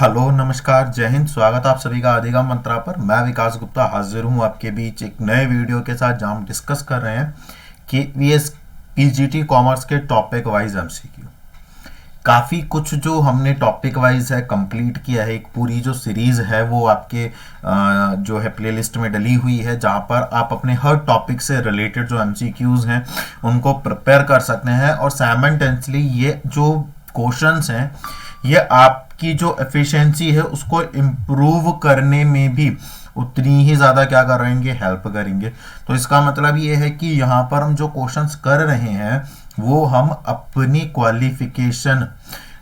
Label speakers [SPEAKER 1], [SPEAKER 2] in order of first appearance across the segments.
[SPEAKER 1] Hello नमस्कार जय हिंद। स्वागत है आप सभी का अधिगम मंत्रा पर। मैं विकास गुप्ता हाजिर हूं आपके बीच एक नए वीडियो के साथ जहां हम डिस्कस कर रहे हैं कि वीएस पीजीटी कॉमर्स के टॉपिक वाइज एमसीक्यू। काफ़ी कुछ जो हमने टॉपिक वाइज है कंप्लीट किया है। एक पूरी जो सीरीज है वो आपके जो है प्लेलिस्ट में डली हुई है, जहां पर आप अपने हर टॉपिक से रिलेटेड जो एमसीक्यूज हैं उनको प्रिपेयर कर सकते हैं और साइमल्टेनियसली ये जो क्वेश्चंस हैं ये आपकी जो एफिशिएंसी है उसको इम्प्रूव करने में भी उतनी ही ज़्यादा क्या करेंगे, हेल्प करेंगे। तो इसका मतलब ये है कि यहाँ पर हम जो क्वेश्चंस कर रहे हैं वो हम अपनी क्वालिफिकेशन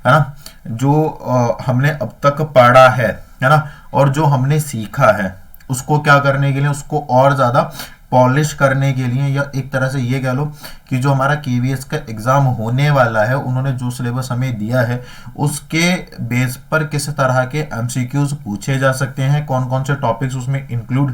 [SPEAKER 1] है ना, जो हमने अब तक पढ़ा है ना, और जो हमने सीखा है उसको क्या करने के लिए, उसको और ज़्यादा पॉलिश करने के लिए, या एक तरह से ये कह लो कि जो हमारा केवीएस का एग्जाम होने वाला है उन्होंने जो सिलेबस हमें दिया है उसके बेस पर किस तरह के एमसीक्यूज पूछे जा सकते हैं, कौन कौन से टॉपिक्स उसमें इंक्लूड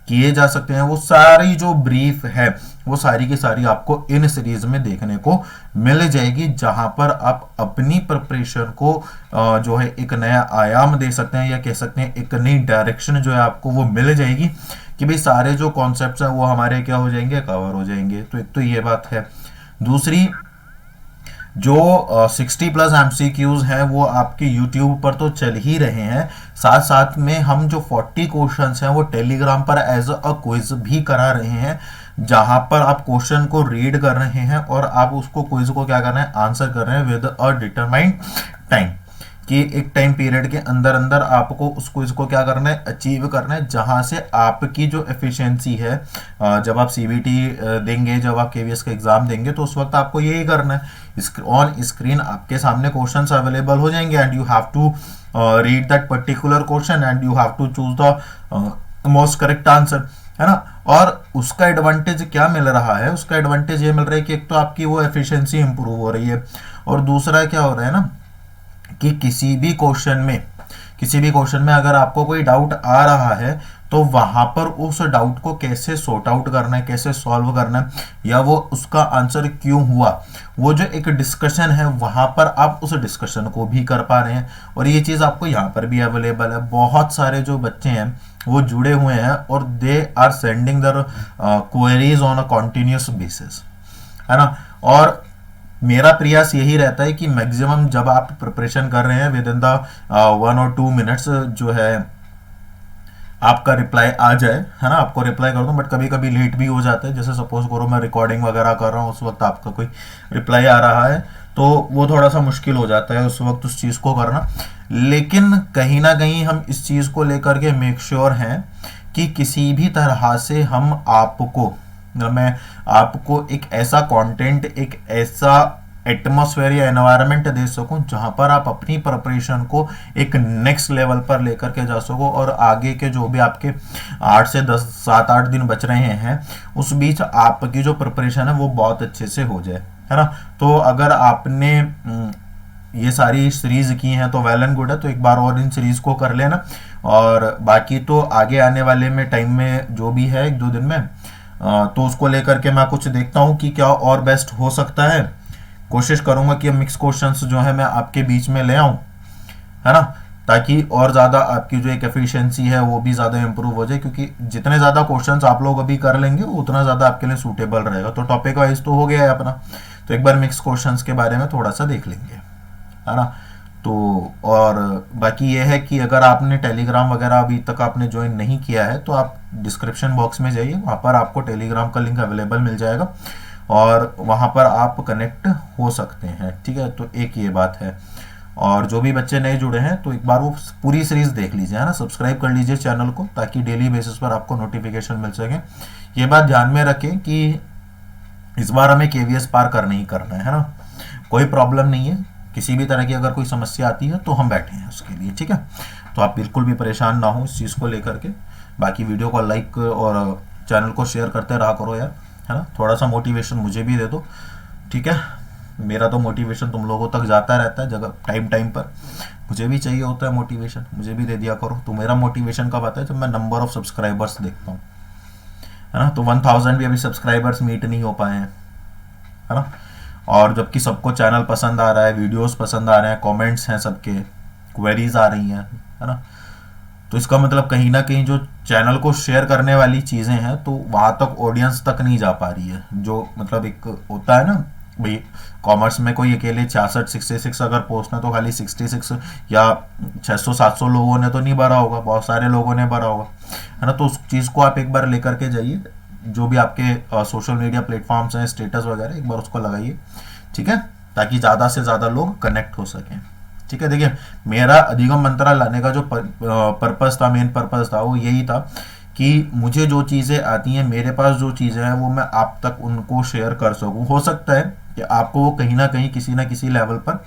[SPEAKER 1] किए जा सकते हैं, वो सारी जो ब्रीफ है वो सारी की सारी आपको इन सीरीज में देखने को मिल जाएगी, जहां पर आप अपनी प्रिपरेशन को जो है एक नया आयाम दे सकते हैं, या कह सकते हैं एक नई डायरेक्शन जो है आपको वो मिल जाएगी कि भाई सारे जो कॉन्सेप्ट्स हैं वो हमारे क्या हो जाएंगे, कवर हो जाएंगे। तो एक तो ये बात है। दूसरी, जो 60+ एमसीक्यूज हैं वो आपके यूट्यूब पर तो चल ही रहे हैं, साथ साथ में हम जो 40 क्वेश्चंस हैं वो टेलीग्राम पर एज अ क्विज भी करा रहे हैं, जहां पर आप क्वेश्चन को रीड कर रहे हैं और आप उसको क्विज को क्या कर रहे हैं, आंसर कर रहे हैं विद अ डिटरमाइंड टाइम, कि एक टाइम पीरियड के अंदर अंदर आपको उस क्विज को क्या करना है, अचीव करना है, जहां से आपकी जो एफिशिएंसी है, जब आप सीबीटी देंगे, जब आप केवीएस का एग्जाम देंगे, तो उस वक्त आपको यही करना है। ऑन स्क्रीन आपके सामने क्वेश्चंस अवेलेबल हो जाएंगे and you have to read that particular question and you have to choose the most correct answer, है ना। और उसका एडवांटेज क्या मिल रहा है, उसका एडवांटेज ये मिल रहा है कि एक तो आपकी वो एफिशिएंसी इंप्रूव हो रही है, और दूसरा क्या हो रहा है ना कि किसी भी क्वेश्चन में अगर आपको कोई डाउट आ रहा है तो वहां पर उस डाउट को कैसे सॉर्ट आउट करना है, कैसे सॉल्व करना है, या वो उसका आंसर क्यों हुआ, वो जो एक डिस्कशन है वहां पर आप उस डिस्कशन को भी कर पा रहे हैं। और ये चीज आपको यहाँ पर भी अवेलेबल है। बहुत सारे जो बच्चे हैं वो जुड़े हुए हैं और they are sending their queries on a continuous basis, है ना। और मेरा प्रयास यही रहता है कि मैक्सिमम जब आप प्रिपरेशन कर रहे हैं विद इन द 1 और 2 मिनट्स जो है आपका रिप्लाई आ जाए, है ना। आपको रिप्लाई कर दूं, बट कभी कभी लेट भी हो जाता है। जैसे सपोज करो मैं रिकॉर्डिंग वगैरह कर रहा हूँ, उस वक्त आपका कोई रिप्लाई आ रहा है तो वो थोड़ा सा मुश्किल हो जाता है उस वक्त उस चीज़ को करना। लेकिन कहीं ना कहीं हम इस चीज़ को लेकर के मेक श्योर हैं कि किसी भी तरह से हम आपको, मैं आपको एक ऐसा कंटेंट, एक ऐसा एटमॉस्फेयर या एनवायरनमेंट दे सकूं जहां पर आप अपनी प्रिपरेशन को एक नेक्स्ट लेवल पर लेकर के जा सको, और आगे के जो भी आपके 8 से 10, 7-8 दिन बच रहे हैं उस बीच आपकी जो प्रिपरेशन है वो बहुत अच्छे से हो जाए, है ना। तो अगर आपने ये सारी सीरीज की हैं तो वेल एंड गुड है, तो एक बार और इन सीरीज को कर लेना, और बाकी तो आगे आने वाले में टाइम में जो भी है 1-2 दिन में तो उसको लेकर के मैं कुछ देखता हूँ कि क्या और बेस्ट हो सकता है। कोशिश करूंगा कि मिक्स क्वेश्चंस जो है मैं आपके बीच में ले आऊं, है ना, ताकि और ज़्यादा आपकी जो एक एफिशिएंसी है वो भी ज़्यादा इंप्रूव हो जाए, क्योंकि जितने ज़्यादा क्वेश्चंस आप लोग अभी कर लेंगे उतना ज़्यादा आपके लिए सूटेबल रहेगा। तो टॉपिक वाइज तो हो गया है अपना, तो एक बार मिक्स क्वेश्चंस के बारे में थोड़ा सा देख लेंगे, है ना। तो और बाकी ये है कि अगर आपने टेलीग्राम वगैरह अभी तक आपने ज्वाइन नहीं किया है तो आप डिस्क्रिप्शन बॉक्स में जाइए, वहाँ पर आपको टेलीग्राम का लिंक अवेलेबल मिल जाएगा और वहाँ पर आप कनेक्ट हो सकते हैं, ठीक है। तो एक ये बात है। और जो भी बच्चे नए जुड़े हैं तो एक बार वो पूरी सीरीज देख लीजिए, है ना, सब्सक्राइब कर लीजिए चैनल को, ताकि डेली बेसिस पर आपको नोटिफिकेशन मिल सके। ये बात ध्यान में रखें कि इस बार हमें केवीएस पार करना ही करना है ना, कोई प्रॉब्लम नहीं है। किसी भी तरह की अगर कोई समस्या आती है तो हम बैठे हैं उसके लिए, ठीक है। तो आप बिल्कुल भी परेशान ना हो इस चीज़ को लेकर के। बाकी वीडियो को लाइक और चैनल को शेयर करते रहा करो यार, है ना। थोड़ा सा मोटिवेशन मुझे भी दे दो, ठीक है। मेरा तो मोटिवेशन तुम लोगों तक जाता रहता है जगह टाइम टाइम पर, मुझे भी चाहिए होता है मोटिवेशन, मुझे भी दे दिया करो। तो मेरा मोटिवेशन कब आता है, जब मैं नंबर ऑफ सब्सक्राइबर्स देखता हूँ, है ना। तो 1000 भी अभी सब्सक्राइबर्स मीट नहीं हो पाए हैं, है ना। और जबकि सबको चैनल पसंद आ रहा है, वीडियोस पसंद आ रहे हैं, कमेंट्स हैं सबके, क्वेरीज आ रही हैं, है ना। तो इसका मतलब कहीं ना कहीं जो चैनल को शेयर करने वाली चीज़ें हैं तो वहाँ तक ऑडियंस तक नहीं जा पा रही है। जो मतलब एक होता है ना भाई, कॉमर्स में कोई अकेले 66 अगर पोस्ट है तो खाली 66 या 600-700 लोगों ने तो नहीं भरा होगा, बहुत सारे लोगों ने भरा होगा, है ना। तो उस चीज़ को आप एक बार लेकर के जाइए, जो भी आपके सोशल मीडिया प्लेटफॉर्म्स हैं, स्टेटस वगैरह, एक बार उसको लगाइए, ठीक है, ताकि ज़्यादा से ज़्यादा लोग कनेक्ट हो सकें। ठीक है, देखिए मेरा अधिगम मंत्रा लाने का जो पर्पस था, मेन पर्पस था, वो यही था कि मुझे जो चीज़ें आती हैं, मेरे पास जो चीज़ें हैं, वो मैं आप तक उनको शेयर कर सकूं। हो सकता है कि आपको वो कहीं ना किसी लेवल पर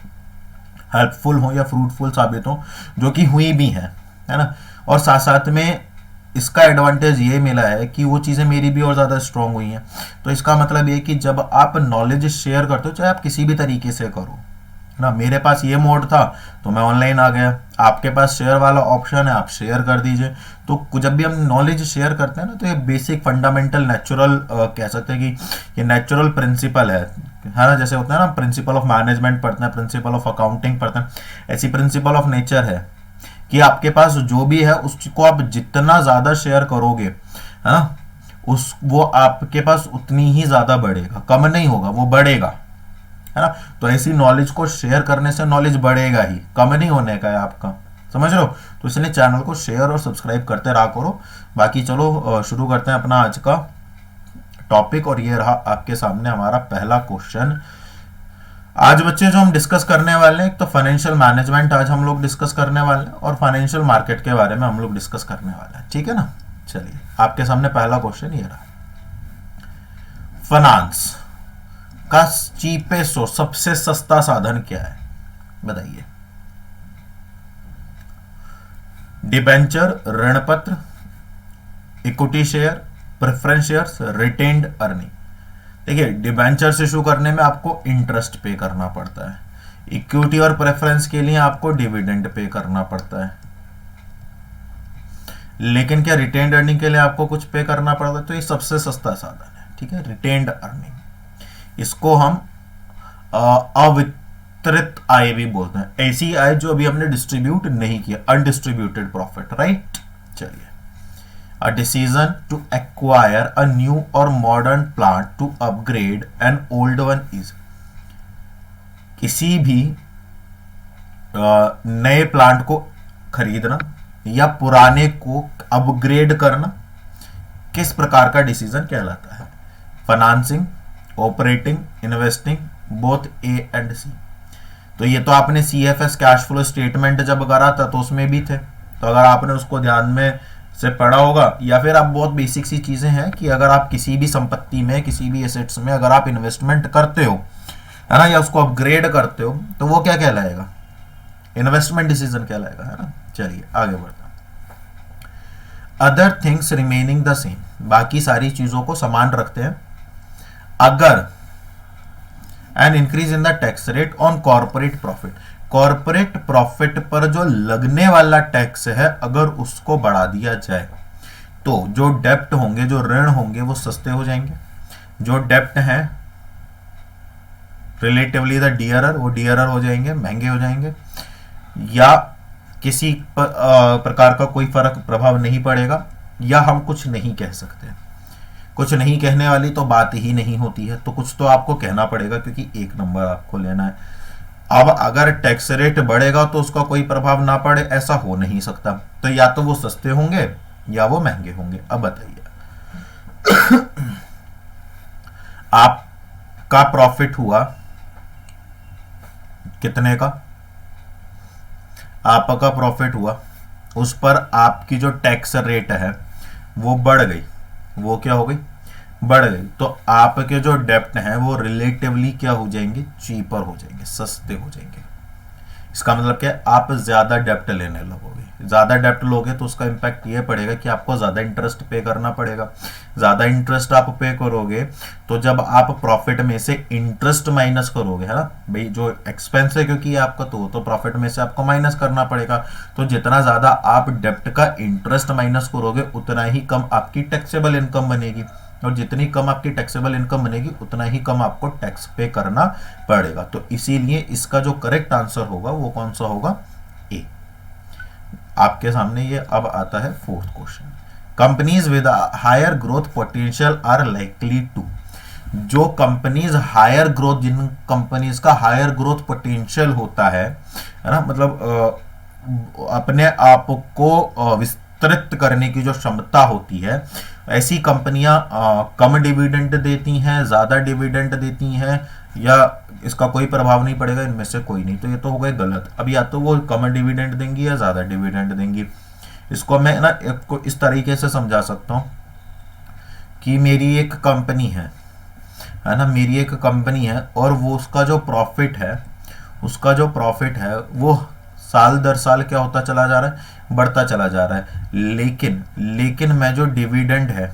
[SPEAKER 1] हेल्पफुल हो या फ्रूटफुल साबित हो, जो कि हुई भी है ना। और साथ साथ में इसका एडवांटेज ये मिला है कि वो चीज़ें मेरी भी और ज़्यादा स्ट्रांग हुई हैं। तो इसका मतलब ये कि जब आप नॉलेज शेयर करते हो, चाहे आप किसी भी तरीके से करो ना, मेरे पास ये मोड था तो मैं ऑनलाइन आ गया, आपके पास शेयर वाला ऑप्शन है, आप शेयर कर दीजिए। तो जब भी हम नॉलेज शेयर करते हैं ना, तो ये बेसिक फंडामेंटल नेचुरल कह सकते हैं कि ये नेचुरल प्रिंसिपल है ना। जैसे होता है ना, प्रिंसिपल ऑफ मैनेजमेंट पढ़ते हैं, प्रिंसिपल ऑफ अकाउंटिंग पढ़ते हैं, ऐसी प्रिंसिपल ऑफ नेचर है कि आपके पास जो भी है उसको आप जितना ज़्यादा शेयर करोगे, है ना, वो आपके पास उतनी ही ज़्यादा बढ़ेगा, कम नहीं होगा, वो बढ़ेगा, है ना। तो ऐसी नॉलेज को शेयर करने से नॉलेज बढ़ेगा ही, कम नहीं होने का है आपका, समझ लो। तो इसलिए चैनल को शेयर और सब्सक्राइब करते रहा करो। बाकी चलो शुरू करते हैं अपना आज का टॉपिक, और ये रहा आपके सामने हमारा पहला क्वेश्चन। आज बच्चे जो हम डिस्कस करने वाले हैं, एक तो फाइनेंशियल मैनेजमेंट आज हम लोग डिस्कस करने वाले हैं, और फाइनेंशियल मार्केट के बारे में हम लोग डिस्कस करने वाले हैं, ठीक है ना। चलिए आपके सामने पहला क्वेश्चन ये रहा, फाइनेंस का चीपेस्ट सोर्स, सबसे सस्ता साधन क्या है, बताइए। डिबेंचर, ऋण पत्र, equity share, preference shares, retained earning. देखिए डिबेंचर इशू करने में आपको इंटरेस्ट पे करना पड़ता है, इक्विटी और प्रेफरेंस के लिए आपको डिविडेंड पे करना पड़ता है, लेकिन क्या रिटेन्ड अर्निंग के लिए आपको कुछ पे करना पड़ता है। तो ये सबसे सस्ता साधन है, ठीक है, रिटेन्ड अर्निंग। इसको हम अवितरित आय भी बोलते हैं, ऐसी आय जो अभी हमने डिस्ट्रीब्यूट नहीं किया, अनडिस्ट्रीब्यूटेड प्रॉफिट, राइट। चलिए, a decision to acquire a new or modern plant to upgrade an old one is, किसी भी नए प्लांट को खरीदना या पुराने को अपग्रेड करना किस प्रकार का डिसीजन कहलाता है। Financing, operating, investing, both A and C. तो ये तो आपने CFS कैश फ्लो स्टेटमेंट जब करा था तो उसमें भी थे, तो अगर आपने उसको ध्यान में से पढ़ा होगा, या फिर आप बहुत बेसिक सी चीजें हैं कि अगर आप किसी भी संपत्ति में, किसी भी एसेट्स में अगर आप इन्वेस्टमेंट करते हो, है ना, या उसको अपग्रेड करते हो, तो वो क्या कहलाएगा, इन्वेस्टमेंट डिसीजन कहलाएगा, है ना। चलिए आगे बढ़ते हैं। Other things remaining the same, बाकी सारी चीजों को समान रखते हैं। अगर an increase in the tax rate on corporate profit, corporate profit पर जो लगने वाला टैक्स है अगर उसको बढ़ा दिया जाए, तो जो डेप्ट होंगे, जो ऋण होंगे, वो सस्ते हो जाएंगे। जो डेप्ट है रिलेटिवली द डियरर, वो डियरर हो जाएंगे, महंगे हो जाएंगे, या किसी प्रकार का कोई फर्क प्रभाव नहीं पड़ेगा, या हम कुछ नहीं कह सकते। कुछ नहीं कहने वाली तो बात ही नहीं होती है, तो कुछ तो आपको कहना पड़ेगा, क्योंकि एक नंबर आपको लेना है। अब अगर टैक्स रेट बढ़ेगा तो उसका कोई प्रभाव ना पड़े, ऐसा हो नहीं सकता। तो या तो वो सस्ते होंगे या वो महंगे होंगे। अब बताइए आपका प्रॉफिट हुआ कितने का, आपका प्रॉफिट हुआ, उस पर आपकी जो टैक्स रेट है वो बढ़ गई, वो क्या हो गई, बढ़ गई। तो आपके जो डेप्ट हैं वो रिलेटिवली क्या हो जाएंगे, चीपर हो जाएंगे, सस्ते हो जाएंगे। इसका मतलब क्या है, आप ज्यादा डेप्ट लेने लगोगे। ज्यादा डेप्ट लोगे तो उसका इंपैक्ट ये पड़ेगा कि आपको ज्यादा इंटरेस्ट पे करना पड़ेगा। ज्यादा इंटरेस्ट आप पे करोगे तो जब आप प्रॉफिट में से इंटरेस्ट माइनस करोगे, है ना भाई, जो एक्सपेंस है क्योंकि आपका, तो प्रॉफिट में से आपको माइनस करना पड़ेगा। तो जितना ज्यादा आप डेप्ट का इंटरेस्ट माइनस करोगे उतना ही कम आपकी टैक्सेबल इनकम बनेगी, और जितनी कम आपकी टैक्सेबल इनकम बनेगी उतना ही कम आपको टैक्स पे करना पड़ेगा। तो इसीलिए इसका जो करेक्ट आंसर होगा वो कौन सा होगा, ए। आपके सामने ये अब आता है fourth question. Companies with higher growth potential are likely to, जो कंपनीज हायर ग्रोथ, जिन कंपनीज का हायर ग्रोथ पोटेंशियल होता है ना, मतलब अपने आप को विस्तृत करने की जो क्षमता होती है, ऐसी कंपनियां कम डिविडेंड देती हैं, ज्यादा डिविडेंड देती हैं, या इसका कोई प्रभाव नहीं पड़ेगा, इनमें से कोई नहीं। तो ये तो हो गए गलत। अब या तो वो कम डिविडेंड देंगी या ज्यादा डिविडेंड देंगी। इसको मैं ना को इस तरीके से समझा सकता हूं कि मेरी एक कंपनी है ना, मेरी एक कंपनी है और वो उसका जो प्रॉफिट है वो साल दर साल क्या होता चला जा रहा है, बढ़ता चला जा रहा है। लेकिन मैं जो डिविडेंड है,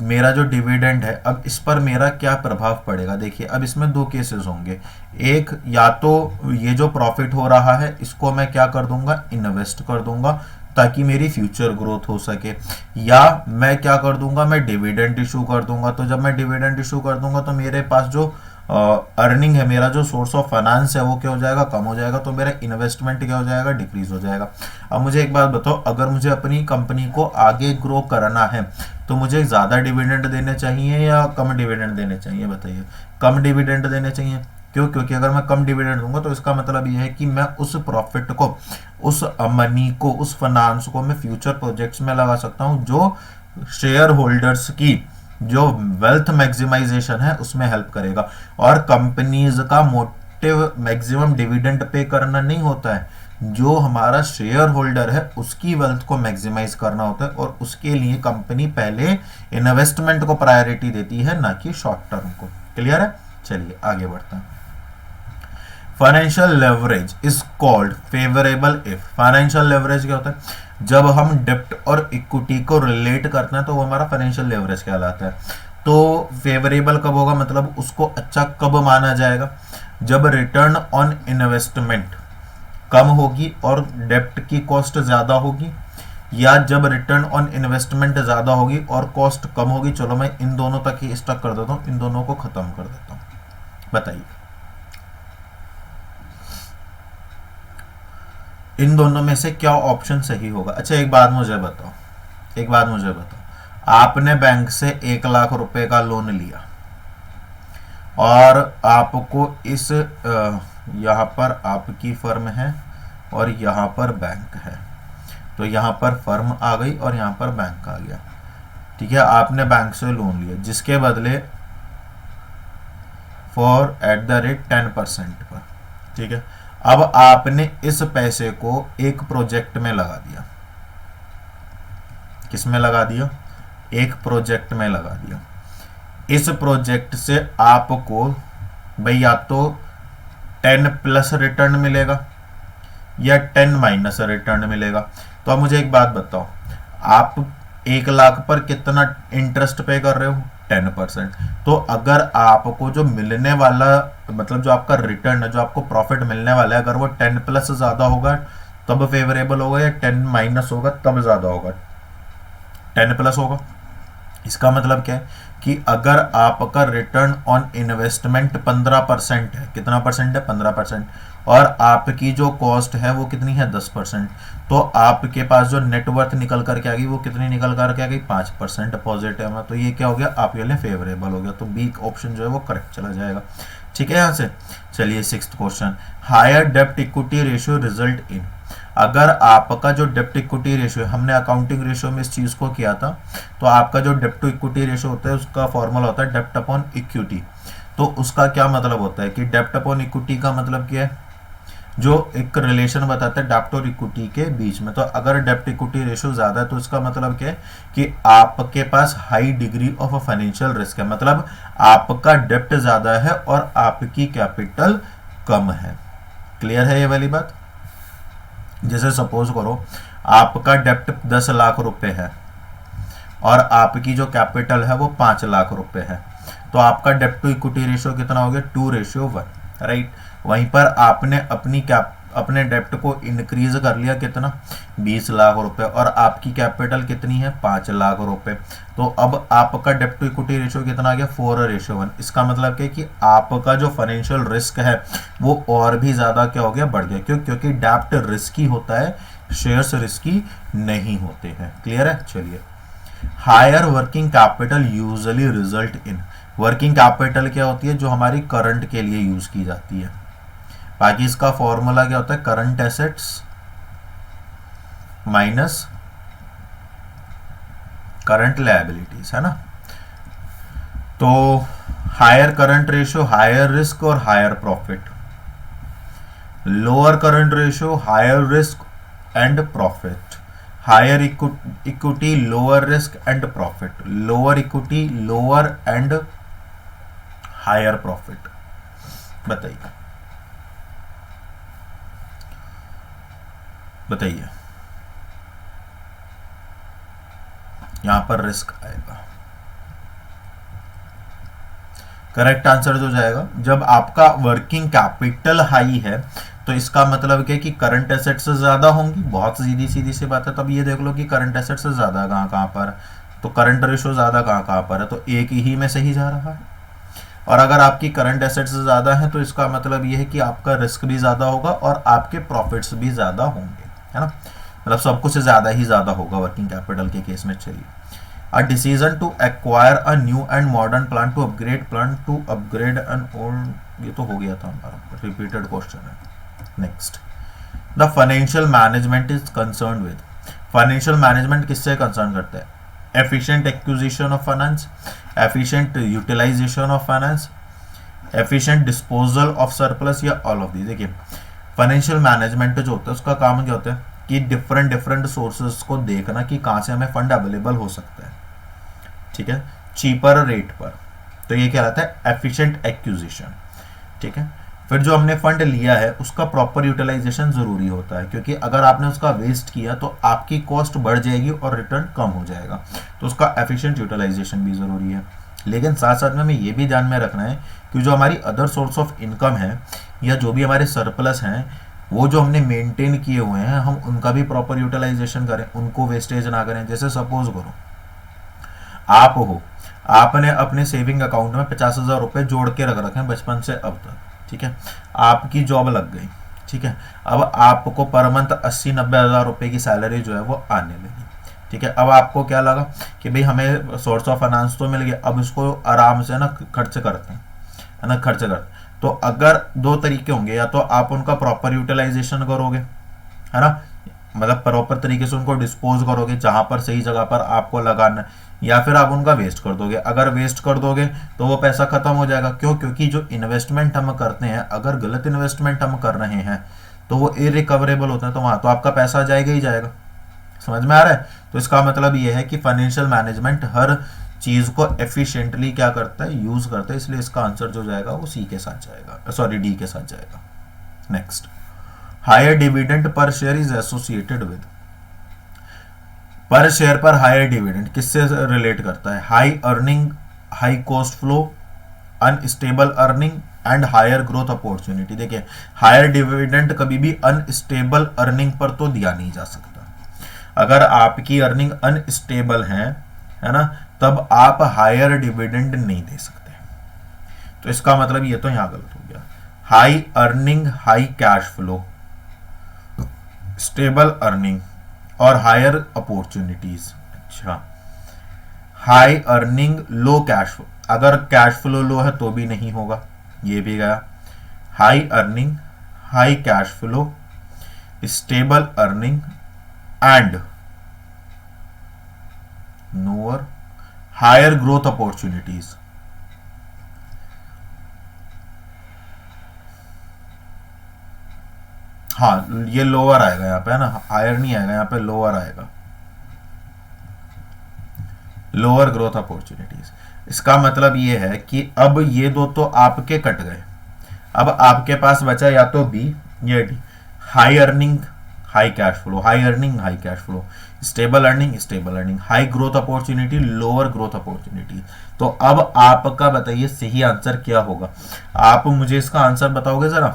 [SPEAKER 1] मेरा जो डिविडेंड है, अब इस पर मेरा क्या प्रभाव पड़ेगा। देखिए अब इसमें दो केसेस होंगे। एक, या तो ये जो प्रॉफिट हो रहा है इसको मैं क्या कर दूंगा, इन्वेस्ट कर दूंगा ताकि मेरी फ्यूचर ग्रोथ हो सके, या मैं क्या कर दूंगा, मैं डिविडेंड इशू कर दूंगा। तो जब मैं डिविडेंड इशू कर दूंगा तो मेरे पास जो अर्निंग है, मेरा जो सोर्स ऑफ फाइनेंस है वो क्या हो जाएगा, कम हो जाएगा। तो मेरा इन्वेस्टमेंट क्या हो जाएगा, डिक्रीज हो जाएगा। अब मुझे एक बात बताओ, अगर मुझे अपनी कंपनी को आगे ग्रो करना है तो मुझे ज्यादा डिविडेंड देने चाहिए या कम डिविडेंड देने चाहिए, बताइए। कम डिविडेंड देने चाहिए। क्यों? क्योंकि अगर मैं कम डिविडेंड दूंगा तो इसका मतलब ये है कि मैं उस प्रॉफिट को, उस मनी को, उस फाइनेंस को मैं फ्यूचर प्रोजेक्ट्स में लगा सकता हूं, जो शेयर होल्डर्स की जो वेल्थ मैक्सिमाइजेशन है उसमें हेल्प करेगा। और कंपनीज का मोटिव मैक्सिमम डिविडेंड पे करना नहीं होता है, जो हमारा शेयर होल्डर है उसकी वेल्थ को मैक्सिमाइज करना होता है, और उसके लिए कंपनी पहले इन्वेस्टमेंट को प्रायोरिटी देती है, ना कि शॉर्ट टर्म को। क्लियर है? चलिए आगे बढ़ते हैं। Financial leverage is called favourable if. Financial leverage क्या होता है? जब हम डेप्ट और इक्विटी को रिलेट करते हैं तो वो हमारा फाइनेंशियल लेवरेज कहलाता है। तो फेवरेबल कब होगा, मतलब उसको अच्छा कब माना जाएगा, जब रिटर्न ऑन इन्वेस्टमेंट कम होगी और डेप्ट की कॉस्ट ज्यादा होगी, या जब रिटर्न ऑन इन्वेस्टमेंट ज्यादा होगी और कॉस्ट कम होगी। चलो मैं इन दोनों तक ही स्टक कर देता हूं, इन दोनों को खत्म कर देता हूं। बताइए इन दोनों में से क्या ऑप्शन सही होगा। अच्छा एक बात मुझे बताओ, आपने बैंक से 1 लाख रुपए का लोन लिया और आपको इस यहाँ पर आपकी फर्म है और यहाँ पर बैंक है। तो यहाँ पर फर्म आ गई और यहाँ पर बैंक आ गया। ठीक है, आपने बैंक से लोन लिया जिसके बदले फॉर एट द रेट 10% पर। ठीक है, अब आपने इस पैसे को एक प्रोजेक्ट में लगा दिया। किस में लगा दिया? एक प्रोजेक्ट में लगा दिया। इस प्रोजेक्ट से आपको भाई या तो 10+ रिटर्न मिलेगा या 10- रिटर्न मिलेगा। तो अब मुझे एक बात बताओ, आप 1 लाख पर कितना इंटरेस्ट पे कर रहे हो? 10%। तो अगर आपको जो मिलने वाला, मतलब जो आपका रिटर्न है, जो आपको प्रॉफिट मिलने वाला है, अगर वो 10+ ज्यादा होगा तब फेवरेबल होगा, या 10- होगा तब ज्यादा होगा? 10+ होगा। इसका मतलब क्या है कि अगर आपका रिटर्न ऑन इन्वेस्टमेंट 15% है, कितना परसेंट है? 15%, और आपकी जो कॉस्ट है वो कितनी है? 10%, तो आपके पास जो नेटवर्थ निकल करके आ गई वो कितनी निकल करके आ गई? 5% पॉजिटिव में। तो ये क्या हो गया? आपके लिए फेवरेबल हो गया। तो बी ऑप्शन जो है वो करेक्ट चला जाएगा। ठीक है, यहाँ से चलिए 6th क्वेश्चन। हायर डेप्ट इक्विटी रेशियो रिजल्ट इन। अगर आपका जो डेप्ट इक्विटी रेशियो, हमने अकाउंटिंग रेशियो में इस चीज को किया था, तो आपका जो डेप्ट टू इक्विटी रेशियो होता है उसका फॉर्मूला होता है डेप्ट अपॉन इक्विटी। तो उसका क्या मतलब होता है कि डेप्ट अपॉन इक्विटी का मतलब क्या है? जो एक रिलेशन बताता है डेप्ट और इक्विटी के बीच में। तो अगर डेप्ट इक्विटी रेशियो ज्यादा है तो इसका मतलब क्या है कि आपके पास high degree of financial risk है, मतलब आपका डेप्ट ज्यादा है और आपकी कैपिटल कम है। क्लियर है ये वाली बात? जैसे सपोज करो आपका डेप्ट 10 लाख रुपए है और आपकी जो कैपिटल है वो 5 लाख रुपए है, तो आपका डेप्ट टू इक्विटी रेशियो कितना हो गया? 2:1, राइट। वहीं पर आपने अपने डेप्ट को इंक्रीज कर लिया कितना 20 लाख रुपए और आपकी कैपिटल कितनी है 5 लाख रुपए। तो अब आपका डेप्ट टू इक्विटी रेशियो कितना आ गया 4:1। इसका मतलब क्या कि आपका जो फाइनेंशियल रिस्क है वो और भी ज्यादा क्या हो गया बढ़ गया। क्यों? क्योंकि डेप्ट रिस्की होता है, शेयर्स रिस्की नहीं होते हैं। क्लियर है? चलिए, higher working capital usually result in, working capital क्या होती है जो हमारी करंट के लिए यूज की जाती है। बाकी इसका फॉर्मूला क्या होता है current assets minus current liabilities, है ना। तो higher current ratio higher risk और higher profit, lower current ratio higher risk and profit, higher equity lower risk and profit, lower equity lower and higher profit. बताइए बताइए, यहां पर risk आएगा। Correct answer जो जाएगा, जब आपका वर्किंग कैपिटल हाई है तो इसका मतलब क्या कि करंट एसेट से ज्यादा होंगी। बहुत सीधी सी बात है। तब ये देख लो कि करंट एसेट से ज्यादा कहां कहां पर, तो करंट रेशियो ज्यादा कहां कहां पर है, तो एक ही में सही जा रहा है। और अगर आपकी करंट एसेट से ज्यादा है तो इसका मतलब ये है कि आपका रिस्क भी ज्यादा होगा और आपके प्रॉफिट्स भी ज्यादा होंगे, है ना। मतलब सब कुछ ज्यादा ही ज्यादा होगा वर्किंग कैपिटल के केस में। चलिए, a decision to acquire a new and modern plant to upgrade an old, ये तो हो गया था हमारा, रिपीटेड क्वेश्चन है। Next, the financial management is concern with, financial management किससे कंसर्न करता है? Efficient acquisition of finance, efficient utilization of finance, efficient disposal of surplus, या ऑल ऑफ दी। देखिए, फाइनेंशियल मैनेजमेंट जो होता है उसका काम क्या होता है कि डिफरेंट सोर्सेस को देखना कि कहां से हमें फंड अवेलेबल हो सकता है, ठीक है, चीपर रेट पर। तो ये क्या रहता है एफिशिएंट एक्विजिशन, ठीक है। फिर जो हमने फंड लिया है उसका प्रॉपर यूटिलाइजेशन जरूरी होता है, क्योंकि अगर आपने उसका वेस्ट किया तो आपकी कॉस्ट बढ़ जाएगी और रिटर्न कम हो जाएगा। तो उसका एफिशिएंट यूटिलाइजेशन भी जरूरी है। लेकिन साथ साथ में हमें ये भी ध्यान में रखना है कि जो हमारी अदर सोर्स ऑफ इनकम है या जो भी हमारे सरप्लस हैं वो जो हमने मेंटेन किए हुए हैं हम उनका भी प्रॉपर यूटिलाइजेशन करें, उनको वेस्टेज ना करें। जैसे सपोज करो आप हो, आपने अपने सेविंग अकाउंट में 50,000 रुपए जोड़ के रख रखे हैं बचपन से अब तक, ठीक है। आपकी जॉब लग गई, ठीक है। अब आपको पर मंथ 80-90 हज़ार रुपए की सैलरी जो है वो आने लगी, ठीक है। अब आपको क्या लगा कि भाई हमें सोर्स ऑफ फाइनेंस तो मिल गया, अब इसको आराम से ना खर्च करते हैं, है ना, खर्च करते। तो अगर दो तरीके होंगे, या तो आप उनका प्रॉपर यूटिलाइजेशन करोगे, है ना, मतलब प्रॉपर तरीके से उनको डिस्पोज करोगे जहां पर सही जगह पर आपको लगाना, या फिर आप उनका वेस्ट कर दोगे। अगर वेस्ट कर दोगे तो वो पैसा खत्म हो जाएगा। क्यों? क्योंकि जो इन्वेस्टमेंट हम करते हैं, अगर गलत इन्वेस्टमेंट हम कर रहे हैं तो वो इरिकवरेबल होता है, तो वहां तो आपका पैसा जाएगा ही जाएगा। समझ में आ रहा है? तो इसका मतलब ये है कि फाइनेंशियल मैनेजमेंट हर चीज को एफिशिएंटली क्या करता है, यूज करता है। इसलिए इसका आंसर जो जाएगा वो सी के साथ जाएगा, सॉरी डी के साथ जाएगा। Next, higher dividend per share is associated with, per share पर हायर डिविडेंड किससे रिलेट करता है? High earning, high cost flow, unstable earning and higher growth opportunity. देखिए, हायर डिविडेंड कभी भी अनस्टेबल अर्निंग पर तो दिया नहीं जा सकता। अगर आपकी अर्निंग अनस्टेबल है ना, तब आप हायर डिविडेंड नहीं दे सकते। तो इसका मतलब ये तो यहां गलत हो गया। High earning, high cash flow, stable earning और हायर अपॉर्चुनिटीज। अच्छा, high earning low cash flow, अगर कैश फ्लो लो है तो भी नहीं होगा, ये भी गया। High earning, high cash flow, stable earning and lower higher growth opportunities. हाँ, ये लोअर आएगा यहाँ पे, है ना, हायर नहीं आएगा यहाँ पे, लोअर आएगा, लोअर ग्रोथ अपॉर्चुनिटीज। इसका मतलब ये है कि अब ये दो तो आपके कट गए, अब आपके पास बचा या तो बी या D. High earning, high cash flow, high earning, high cash flow, stable earning, stable earning, high growth opportunity, lower growth opportunity. तो अब आपका बताइए सही आंसर क्या होगा? आप मुझे इसका आंसर बताओगे जरा?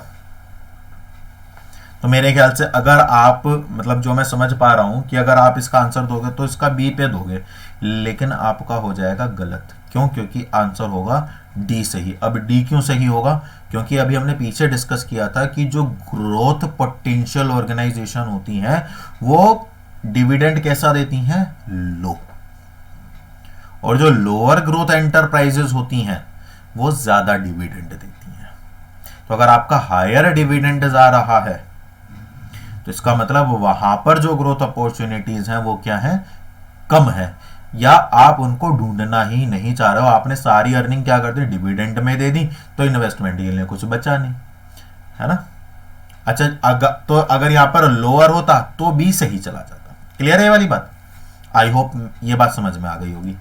[SPEAKER 1] तो मेरे ख्याल से अगर आप मतलब जो मैं समझ पा रहा हूं कि अगर आप इसका आंसर दोगे तो इसका बी पे दोगे, लेकिन आपका हो जाएगा गलत। क्यों? क्योंकि आंसर होगा डी सही। अब डी क्यों सही होगा? क्योंकि अभी हमने पीछे डिस्कस किया था कि जो ग्रोथ पोटेंशियल ऑर्गेनाइजेशन होती हैं वो डिविडेंड कैसा देती हैं? लो। और जो लोअर ग्रोथ एंटरप्राइजेस होती हैं वो ज्यादा डिविडेंड देती हैं। तो अगर आपका हायर डिविडेंड आ रहा है तो इसका मतलब वहां पर जो ग्रोथ अपॉर्चुनिटीज हैं वो क्या है? कम है, या आप उनको ढूंढना ही नहीं चाह रहे हो। आपने सारी अर्निंग क्या कर दी? डिविडेंड में दे दी, तो इन्वेस्टमेंट के लिए कुछ बचा नहीं, है ना। अच्छा, तो अगर यहां पर लोअर होता तो भी सही चला जाता। क्लियर है ये वाली बात? आई होप ये बात समझ में आ गई होगी।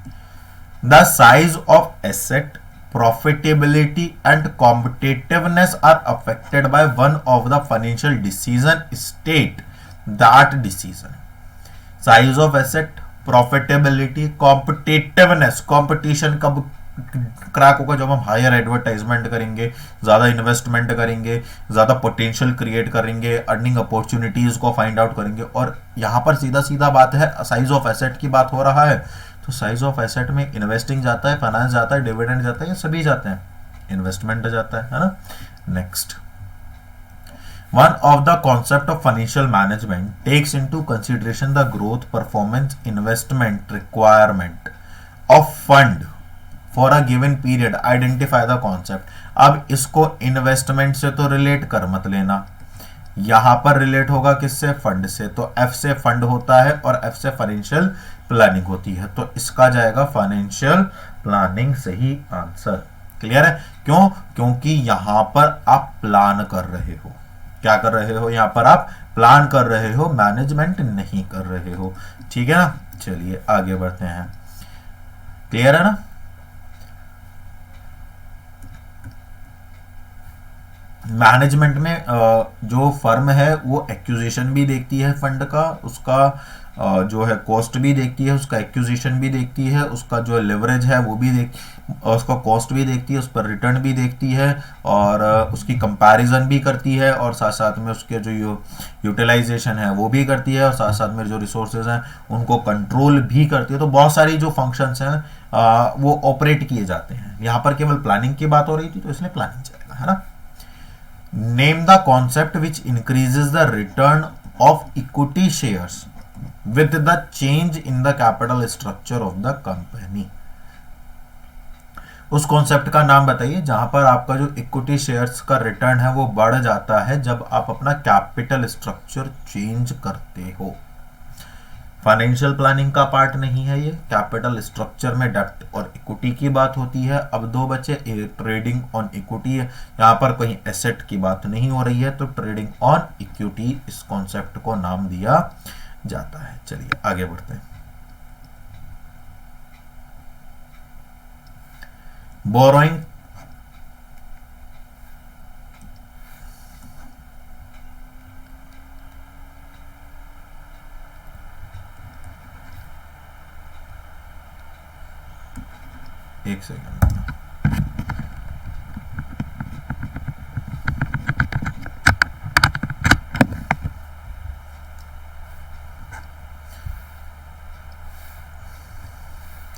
[SPEAKER 1] The size of asset, profitability and competitiveness are affected by one of the financial decision state that decision. Size of asset, profitability, competitiveness, competition कब क्रैक होगा? जब हम हायर एडवर्टाइजमेंट करेंगे, ज्यादा इन्वेस्टमेंट करेंगे, ज्यादा पोटेंशियल क्रिएट करेंगे, अर्निंग अपॉर्चुनिटीज को फाइंड आउट करेंगे। और यहां पर सीधा सीधा बात है, साइज ऑफ एसेट की बात हो रहा है, तो साइज ऑफ एसेट में इन्वेस्टिंग जाता है, फाइनेंस जाता है, डिविडेंड जाता है, ये सभी जाते हैं, इन्वेस्टमेंट जाता है ना। Next, one of the concept of financial management takes into consideration the growth, performance, investment requirement of fund for a given period, identify the concept. अब इसको इन्वेस्टमेंट से तो रिलेट कर मत लेना, यहां पर रिलेट होगा किससे? फंड से। तो एफ से फंड होता है और एफ से फाइनेंशियल प्लानिंग होती है, तो इसका जाएगा फाइनेंशियल प्लानिंग सही आंसर। क्लियर है? क्यों? क्योंकि यहां पर आप प्लान कर रहे हो। क्या कर रहे हो? यहां पर आप प्लान कर रहे हो, मैनेजमेंट नहीं कर रहे हो। ठीक है ना। चलिए आगे बढ़ते हैं। क्लियर है ना। मैनेजमेंट में जो फर्म है वो एक्विजिशन भी देखती है फंड का, उसका जो है कॉस्ट भी देखती है, उसका एक्विजिशन भी देखती है, उसका जो लेवरेज है वो भी उसका कॉस्ट भी देखती है, उस पर रिटर्न भी देखती है, और उसकी कंपैरिजन भी करती है, और साथ साथ में उसके जो यूटिलाइजेशन है वो भी करती है, और साथ साथ में जो रिसोर्सेज हैं उनको कंट्रोल भी करती है। तो बहुत सारी जो फंक्शंस हैं वो ऑपरेट किए जाते हैं। यहाँ पर केवल प्लानिंग की बात हो रही थी तो इसलिए प्लानिंग जाएगा, है ना। Name the concept which increases the return of equity shares with the change in the capital structure of the company. उस कॉन्सेप्ट का नाम बताइए जहां पर आपका जो इक्विटी शेयर्स का रिटर्न है वो बढ़ जाता है जब आप अपना कैपिटल स्ट्रक्चर चेंज करते हो। फाइनेंशियल प्लानिंग का पार्ट नहीं है ये, कैपिटल स्ट्रक्चर में डेब्ट और इक्विटी की बात होती है। अब दो बचे, ट्रेडिंग ऑन इक्विटी है, यहाँ पर कहीं एसेट की बात नहीं हो रही है, तो ट्रेडिंग ऑन इक्विटी इस कॉन्सेप्ट को नाम दिया जाता है। चलिए आगे बढ़ते हैं। बोरोइंग, एक सेकंड,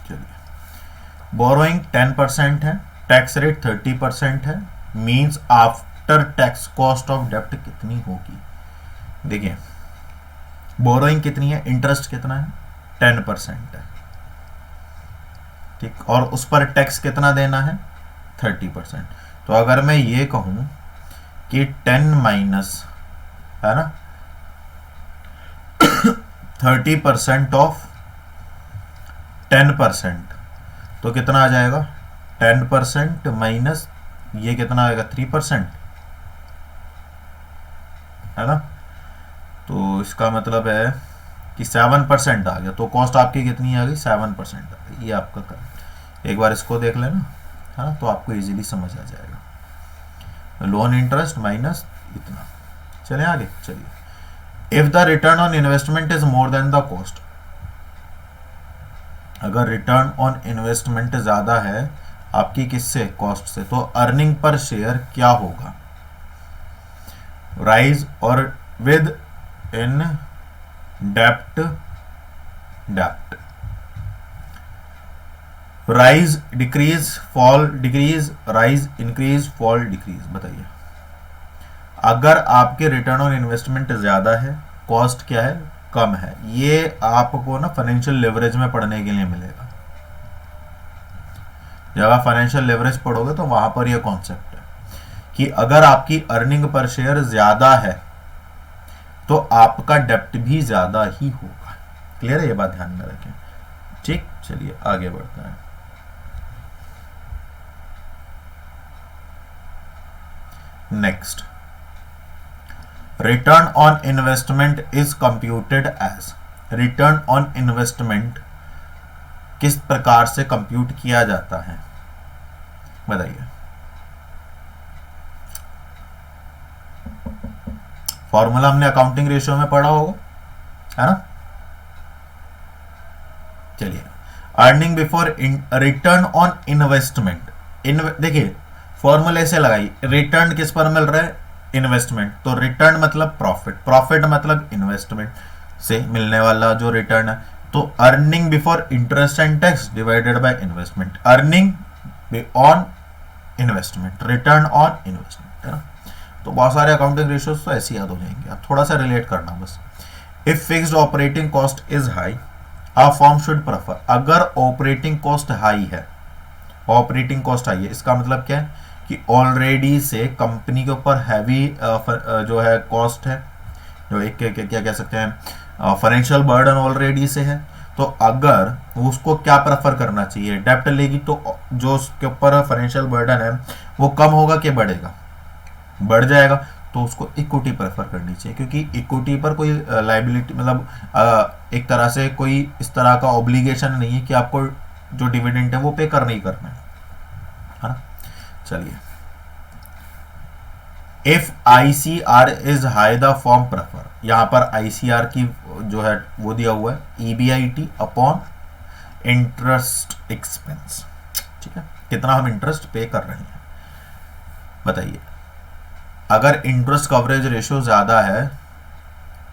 [SPEAKER 1] चलिए। बोरोइंग 10% है, टैक्स रेट 30% है, means after tax cost of डेब्ट कितनी होगी? देखिए बोरोइंग कितनी है, इंटरेस्ट कितना है? 10% है, ठीक, और उस पर टैक्स कितना देना है? 30%। तो अगर मैं ये कहूं कि 10 माइनस, है ना, 30% ऑफ 10%, तो कितना आ जाएगा? 10% माइनस ये कितना आएगा? 3%, है ना। तो इसका मतलब है कि 7% आ गया, तो कॉस्ट आपकी कितनी आ गई? 7% आ गई। ये आपका कर, एक बार इसको देख लेना, है ना, तो आपको इजीली समझ आ जाएगा। लोन इंटरेस्ट माइनस इतना। चलें आगे। चलिए, if the return on investment is more than the cost, अगर रिटर्न ऑन इन्वेस्टमेंट ज्यादा है आपकी किससे? कॉस्ट से, तो अर्निंग पर शेयर क्या होगा? राइज और with in dept dept, rise decrease fall decrease, rise increase fall decrease. बताइए, अगर आपके रिटर्न ऑन इन्वेस्टमेंट ज्यादा है, कॉस्ट क्या है, कम है, ये आपको ना फाइनेंशियल लेवरेज में पढ़ने के लिए मिलेगा। जब आप फाइनेंशियल लेवरेज पढ़ोगे तो वहां पर यह कॉन्सेप्ट है कि अगर आपकी अर्निंग पर शेयर ज्यादा है तो आपका डेप्ट भी ज्यादा ही होगा। क्लियर है, ये बात ध्यान में रखें। ठीक, चलिए आगे बढ़ते हैं। Next, return on investment is computed as. Return on investment किस प्रकार से कंप्यूट किया जाता है, बताइए। फॉर्मूला हमने अकाउंटिंग रेशियो में पढ़ा होगा, है ना। चलिए, earning before return on investment. देखिए फॉर्मूले से लगाइए, रिटर्न किस पर मिल रहा है, इन्वेस्टमेंट, तो रिटर्न मतलब प्रॉफिट, प्रॉफिट मतलब इन्वेस्टमेंट से मिलने वाला जो रिटर्न है। तो earning before interest and tax divided by investment, earning on investment, return on investment, है ना। तो बहुत सारे अकाउंटिंग रेशियोज तो ऐसे याद हो जाएंगे, आप थोड़ा सा रिलेट करना बस। If fixed operating cost is high, a firm should prefer. अगर ऑपरेटिंग कॉस्ट हाई है, ऑपरेटिंग कॉस्ट हाई है, इसका मतलब क्या है कि ऑलरेडी से कंपनी के ऊपर हैवी जो है कॉस्ट है, जो एक क्या कह सकते हैं फाइनेंशियल बर्डन ऑलरेडी से है। तो अगर उसको क्या प्रेफर करना चाहिए, डेप्ट लेगी तो जो उसके ऊपर फाइनेंशियल बर्डन है वो कम होगा कि बढ़ेगा, बढ़ जाएगा, तो उसको इक्विटी प्रेफर करनी चाहिए, क्योंकि इक्विटी पर कोई लाइबिलिटी मतलब एक तरह से कोई इस तरह का ऑब्लिगेशन नहीं है कि आपको जो डिविडेंड है वो पे करना ही करना है ना। चलिए, if ICR is high the form prefer. यहां पर ICR की जो है वो दिया हुआ है EBIT अपॉन इंटरेस्ट एक्सपेंस। ठीक है, कितना हम इंटरेस्ट पे कर रहे हैं, बताइए। अगर इंटरेस्ट कवरेज रेशियो ज्यादा है,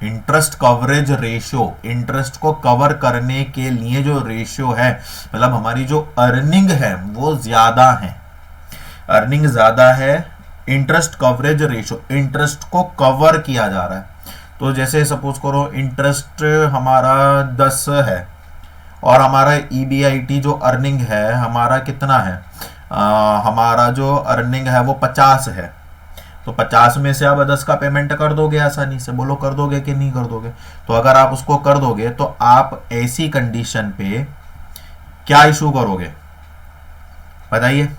[SPEAKER 1] इंटरेस्ट कवरेज रेशियो, इंटरेस्ट को कवर करने के लिए जो रेशियो है, मतलब हमारी जो अर्निंग है वो ज्यादा है, अर्निंग ज्यादा है, इंटरेस्ट कवरेज रेशियो, इंटरेस्ट को कवर किया जा रहा है। तो जैसे सपोज करो इंटरेस्ट हमारा 10 है और हमारा EBIT जो अर्निंग है हमारा कितना है, हमारा जो अर्निंग है वो 50 है, तो 50 में से आप 10 का पेमेंट कर दोगे आसानी से, बोलो कर दोगे कि नहीं कर दोगे। तो अगर आप उसको कर दोगे तो आप ऐसी कंडीशन पे क्या इशू करोगे, बताइए।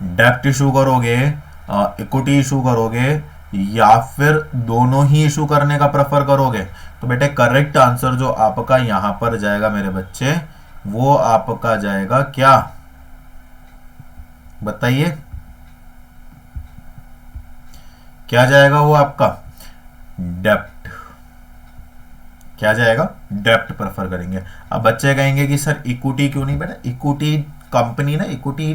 [SPEAKER 1] डेप्ट इशू करोगे, इक्विटी इशू करोगे, या फिर दोनों ही इशू करने का प्रेफर करोगे। तो बेटे करेक्ट आंसर जो आपका यहां पर जाएगा मेरे बच्चे, वो आपका जाएगा क्या, बताइए क्या जाएगा, वो आपका डेप्ट। क्या जाएगा, डेप्ट प्रेफर करेंगे। अब बच्चे कहेंगे कि सर इक्विटी क्यों नहीं, बेटा इक्विटी कंपनी ना इक्विटी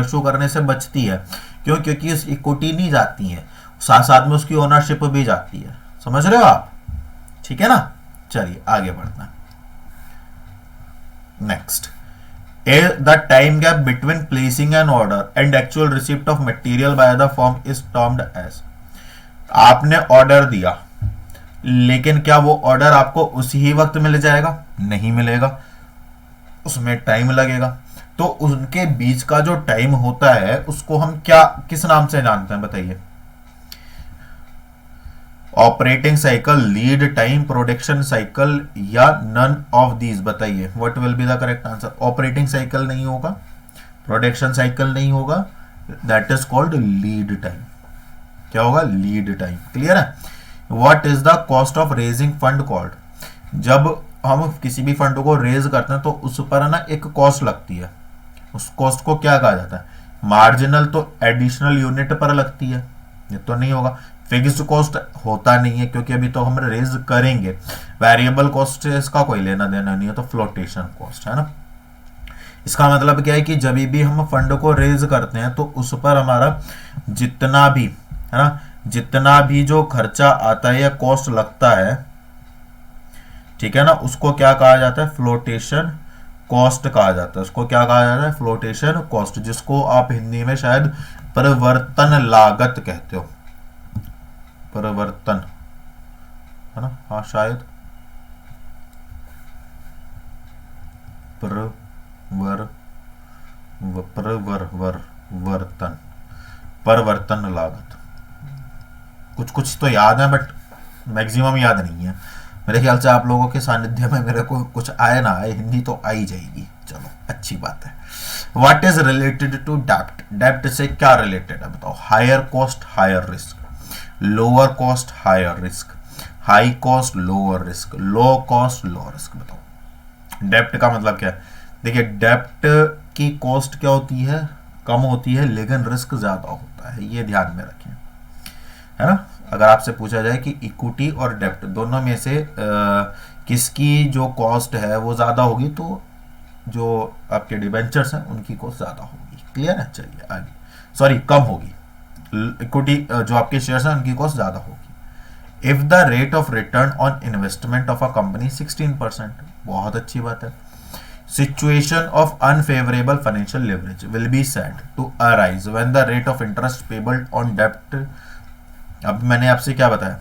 [SPEAKER 1] इशू करने से बचती है, क्यों, क्योंकि उस इक्विटी नहीं जाती है, साथ साथ में उसकी ओनरशिप भी जाती है, समझ रहे हो आप, ठीक है ना। चलिए आगे बढ़ना। Next, the time gap between placing an order and actual receipt of material by the firm is termed as. आपने ऑर्डर दिया, लेकिन क्या वो ऑर्डर आपको उसी ही वक्त मिल जाएगा, नहीं मिलेगा, उसमें टाइम लगेगा। तो उनके बीच का जो टाइम होता है उसको हम क्या किस नाम से जानते हैं, बताइए। Operating cycle, lead time, production cycle, या नन ऑफ दीज, बताइए what will be the correct answer. Operating cycle नहीं होगा, प्रोडक्शन साइकिल नहीं होगा, that is called lead time. क्या होगा, लीड टाइम। क्लियर है। What is the cost of raising fund called. जब हम किसी भी फंड को रेज करते हैं तो उस पर ना एक कॉस्ट लगती है, उस कॉस्ट को क्या कहा जाता है, मार्जिनल तो एडिशनल यूनिट पर लगती है, ये तो नहीं होगा। फिक्स्ड कॉस्ट होता नहीं है क्योंकि अभी तो हम रेज करेंगे। वेरिएबल कॉस्ट से इसका कोई लेना देना नहीं है, तो फ्लोटेशन कॉस्ट है ना। इसका मतलब क्या है कि जब भी हम फंड को रेज करते हैं तो उस पर हमारा जितना भी है ना जितना भी जो खर्चा आता है या कॉस्ट लगता है, ठीक है ना, उसको क्या कहा जाता है, फ्लोटेशन कॉस्ट कहा जाता है। उसको क्या कहा जाता है, फ्लोटेशन कॉस्ट, जिसको आप हिंदी में शायद परिवर्तन लागत कहते हो, परिवर्तन, है ना, हाँ शायद परिवर्तन लागत। कुछ कुछ तो याद है बट मैक्सिमम याद नहीं है। मेरे ख्याल से आप लोगों के सानिध्य में मेरे को कुछ आए ना आए, हिंदी तो आ ही जाएगी, चलो अच्छी बात है। व्हाट इज रिलेटेड टू डेप्ट, डेप्ट से क्या रिलेटेड है बताओ, higher cost higher risk, lower cost higher risk, high cost lower risk, low cost low risk. बताओ डेप्ट का मतलब क्या है। देखिए डेप्ट की कॉस्ट क्या होती है, कम होती है, लेकिन रिस्क ज्यादा होता है, ये ध्यान में रखें, है ना। अगर आपसे पूछा जाए कि इक्विटी और डेप्ट दोनों में से किसकी जो कॉस्ट है वो ज्यादा होगी, तो जो आपके डिबेंचर्स हैं उनकी कॉस्ट ज्यादा होगी। क्लियर है, चलिए आगे, सॉरी कम होगी, इक्विटी जो आपके शेयर्स हैं उनकी कॉस्ट ज्यादा होगी। If the rate of return on investment of a company 16%, बहुत अच्छी बात है। Situation of unfavourable financial leverage will be said to arise when the rate of interest payable on डेप्ट। अब मैंने आपसे क्या बताया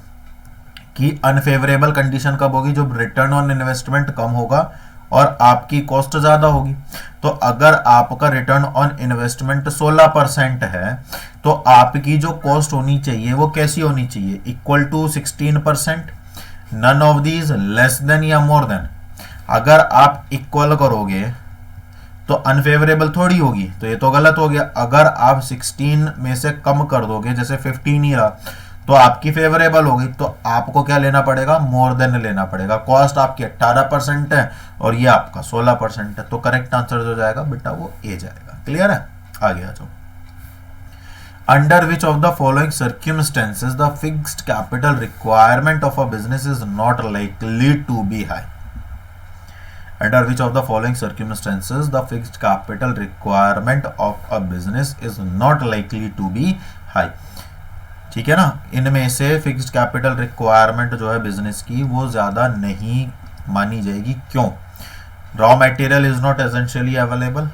[SPEAKER 1] कि अनफेवरेबल कंडीशन कब होगी, जब रिटर्न ऑन इन्वेस्टमेंट कम होगा और आपकी कॉस्ट ज्यादा होगी। तो अगर आपका रिटर्न ऑन इन्वेस्टमेंट 16% है, तो आपकी जो कॉस्ट होनी चाहिए वो कैसी होनी चाहिए, equal to 16%, none of these, less than या मोर देन। अगर आप इक्वल करोगे तो अनफेवरेबल थोड़ी होगी, तो ये तो गलत हो गया। अगर आप 16 में से कम कर दोगे, जैसे 15 ही रहा, तो आपकी फेवरेबल होगी, तो आपको क्या लेना पड़ेगा, मोर देन लेना पड़ेगा। कॉस्ट आपकी 18% है और ये आपका 16% है, तो करेक्ट आंसर जो जाएगा बेटा वो ए जाएगा। क्लियर है, आगे आ जाओ। Under which of the following circumstances the fixed capital requirement of a business is not likely to be high. Under which of the following circumstances the fixed capital requirement of a business is not likely to be high। ठीक है ना, इनमें से fixed capital requirement जो है business की वो ज्यादा नहीं मानी जाएगी। क्यों? Raw material is not essentially available,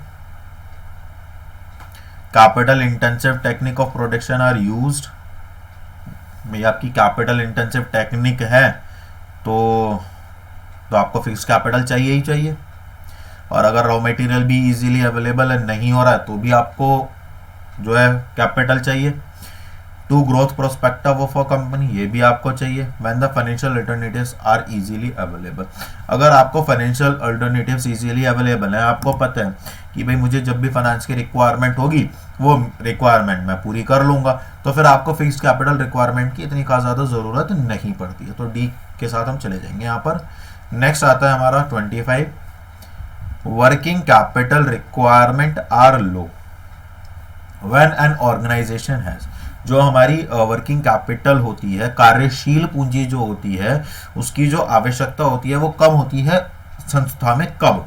[SPEAKER 1] capital intensive technique of production are used. ये आपकी कैपिटल इंटेंसिव टेक्निक है तो आपको फिक्स कैपिटल चाहिए ही चाहिए। और अगर रॉ मटेरियल भी इजीली अवेलेबल है, नहीं हो रहा है, तो भी आपको जो है कैपिटल चाहिए। To growth prospective of a company, ये भी आपको चाहिए। When the financial alternatives are easily available, अगर आपको फाइनेंशियल अल्टरनेटिव्स इजीली अवेलेबल है, आपको पता है कि भाई मुझे जब भी फाइनेंस की रिक्वायरमेंट होगी वो रिक्वायरमेंट मैं पूरी कर लूंगा, तो फिर आपको फिक्स्ड कैपिटल रिक्वायरमेंट की इतनी खास ज़्यादा ज़रूरत नहीं पड़ती है। तो डी के साथ हम चले जाएंगे यहाँ पर। नेक्स्ट आता है हमारा 25, working capital requirement are low when an organization has, जो हमारी वर्किंग कैपिटल होती है, कार्यशील पूंजी जो होती है, उसकी जो आवश्यकता होती है वो कम होती है संस्था में। कब?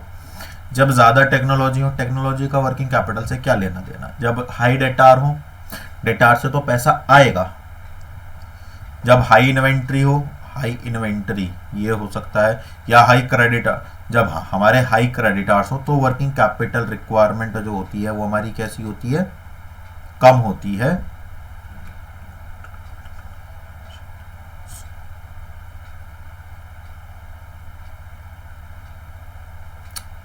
[SPEAKER 1] जब ज्यादा टेक्नोलॉजी हो। टेक्नोलॉजी का वर्किंग कैपिटल से क्या लेना देना? जब हाई डेटार हो, डेटार से तो पैसा आएगा। जब हाई इन्वेंट्री हो, हाई इन्वेंट्री ये हो सकता है, या हाई क्रेडिटर, जब हमारे हाई क्रेडिटार्स हो, तो वर्किंग कैपिटल रिक्वायरमेंट जो होती है वो हमारी कैसी होती है, कम होती है।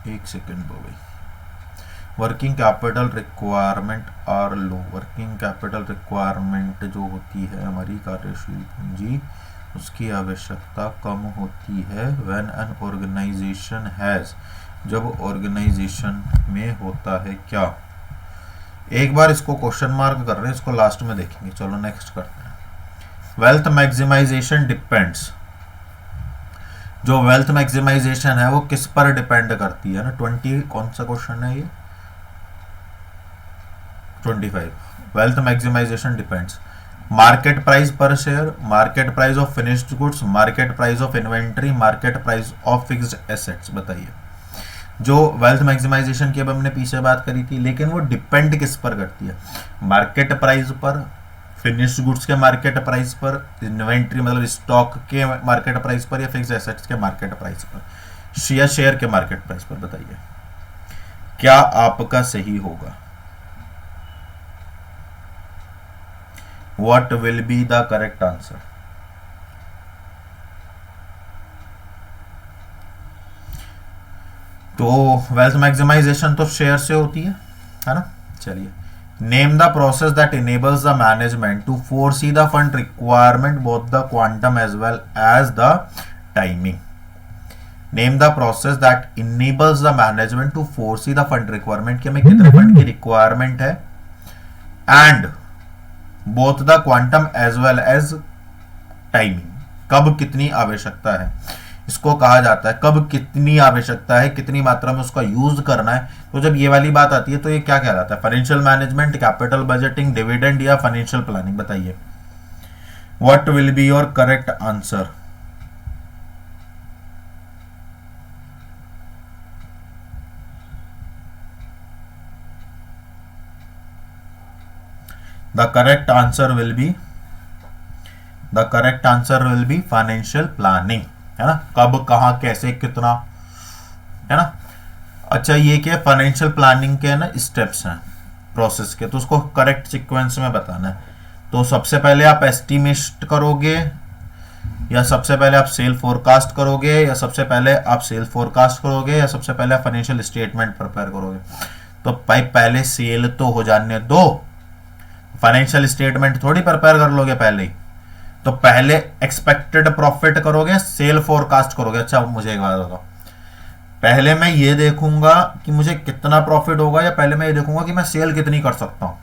[SPEAKER 1] एक सेकेंड हो गई। Working capital requirement are low, working capital requirement जो होती है हमारी कार्यशील पूंजी, उसकी आवश्यकता कम होती है। व्हेन एन ऑर्गेनाइजेशन हैज, जब ऑर्गेनाइजेशन में होता है क्या। एक बार इसको क्वेश्चन मार्क कर रहे हैं, इसको लास्ट में देखेंगे। चलो नेक्स्ट करते हैं। वेल्थ मैक्सिमाइजेशन डिपेंड्स, जो वेल्थ मैक्सिमाइजेशन है वो किस पर डिपेंड करती है ना। 20 कौन सा क्वेश्चन है ये, 25। Wealth maximisation depends market price पर share, market price of finished goods, market price of inventory, market price of fixed assets. बताइए, जो वेल्थ मैक्सिमाइजेशन की अब हमने पीछे बात करी थी, लेकिन वो डिपेंड किस पर करती है, मार्केट प्राइस पर, फिनिश्ड गुड्स के मार्केट प्राइस पर, इन्वेंट्री मतलब स्टॉक के मार्केट प्राइस पर, या फिक्स एसेट्स के मार्केट प्राइस पर, या शेयर के मार्केट प्राइस पर? बताइए क्या आपका सही होगा? What will be the correct answer? तो वेल्थ मैक्सिमाइजेशन तो शेयर से होती है ना? चलिए, name the process that enables the management to foresee the fund requirement both the quantum as well as the timing. Name the process that enables the management to foresee the fund requirement, कि हमें कितने fund की requirement है, and both the quantum as well as timing, कब कितनी आवश्यकता है, इसको कहा जाता है कब कितनी आवश्यकता है, कितनी मात्रा में उसका यूज करना है। तो जब ये वाली बात आती है तो ये क्या कहलाता है? Financial management, capital budgeting, dividend या फाइनेंशियल प्लानिंग? बताइए what will be your correct answer? The correct answer will be financial planning, है ना? कब, कहां, कैसे, कितना, है ना? अच्छा, ये क्या फाइनेंशियल प्लानिंग के ना स्टेप्स हैं प्रोसेस के, तो उसको करेक्ट सीक्वेंस में बताना है। तो सबसे पहले आप एस्टिमेट करोगे, या सबसे पहले आप सेल फोरकास्ट करोगे, या सबसे पहले आप सेल फोरकास्ट करोगे, या सबसे पहले आप फाइनेंशियल स्टेटमेंट प्रिपेयर करोगे? तो भाई पहले सेल तो हो जाने दो, फाइनेंशियल स्टेटमेंट थोड़ी प्रिपेयर कर लोगे पहले ही। तो पहले एक्सपेक्टेड प्रॉफिट करोगे, सेल फोरकास्ट करोगे। अच्छा मुझे एक बात बताओ, पहले मैं ये देखूंगा कि मुझे कितना प्रॉफिट होगा, या पहले मैं ये देखूंगा कि मैं सेल कितनी कर सकता हूं?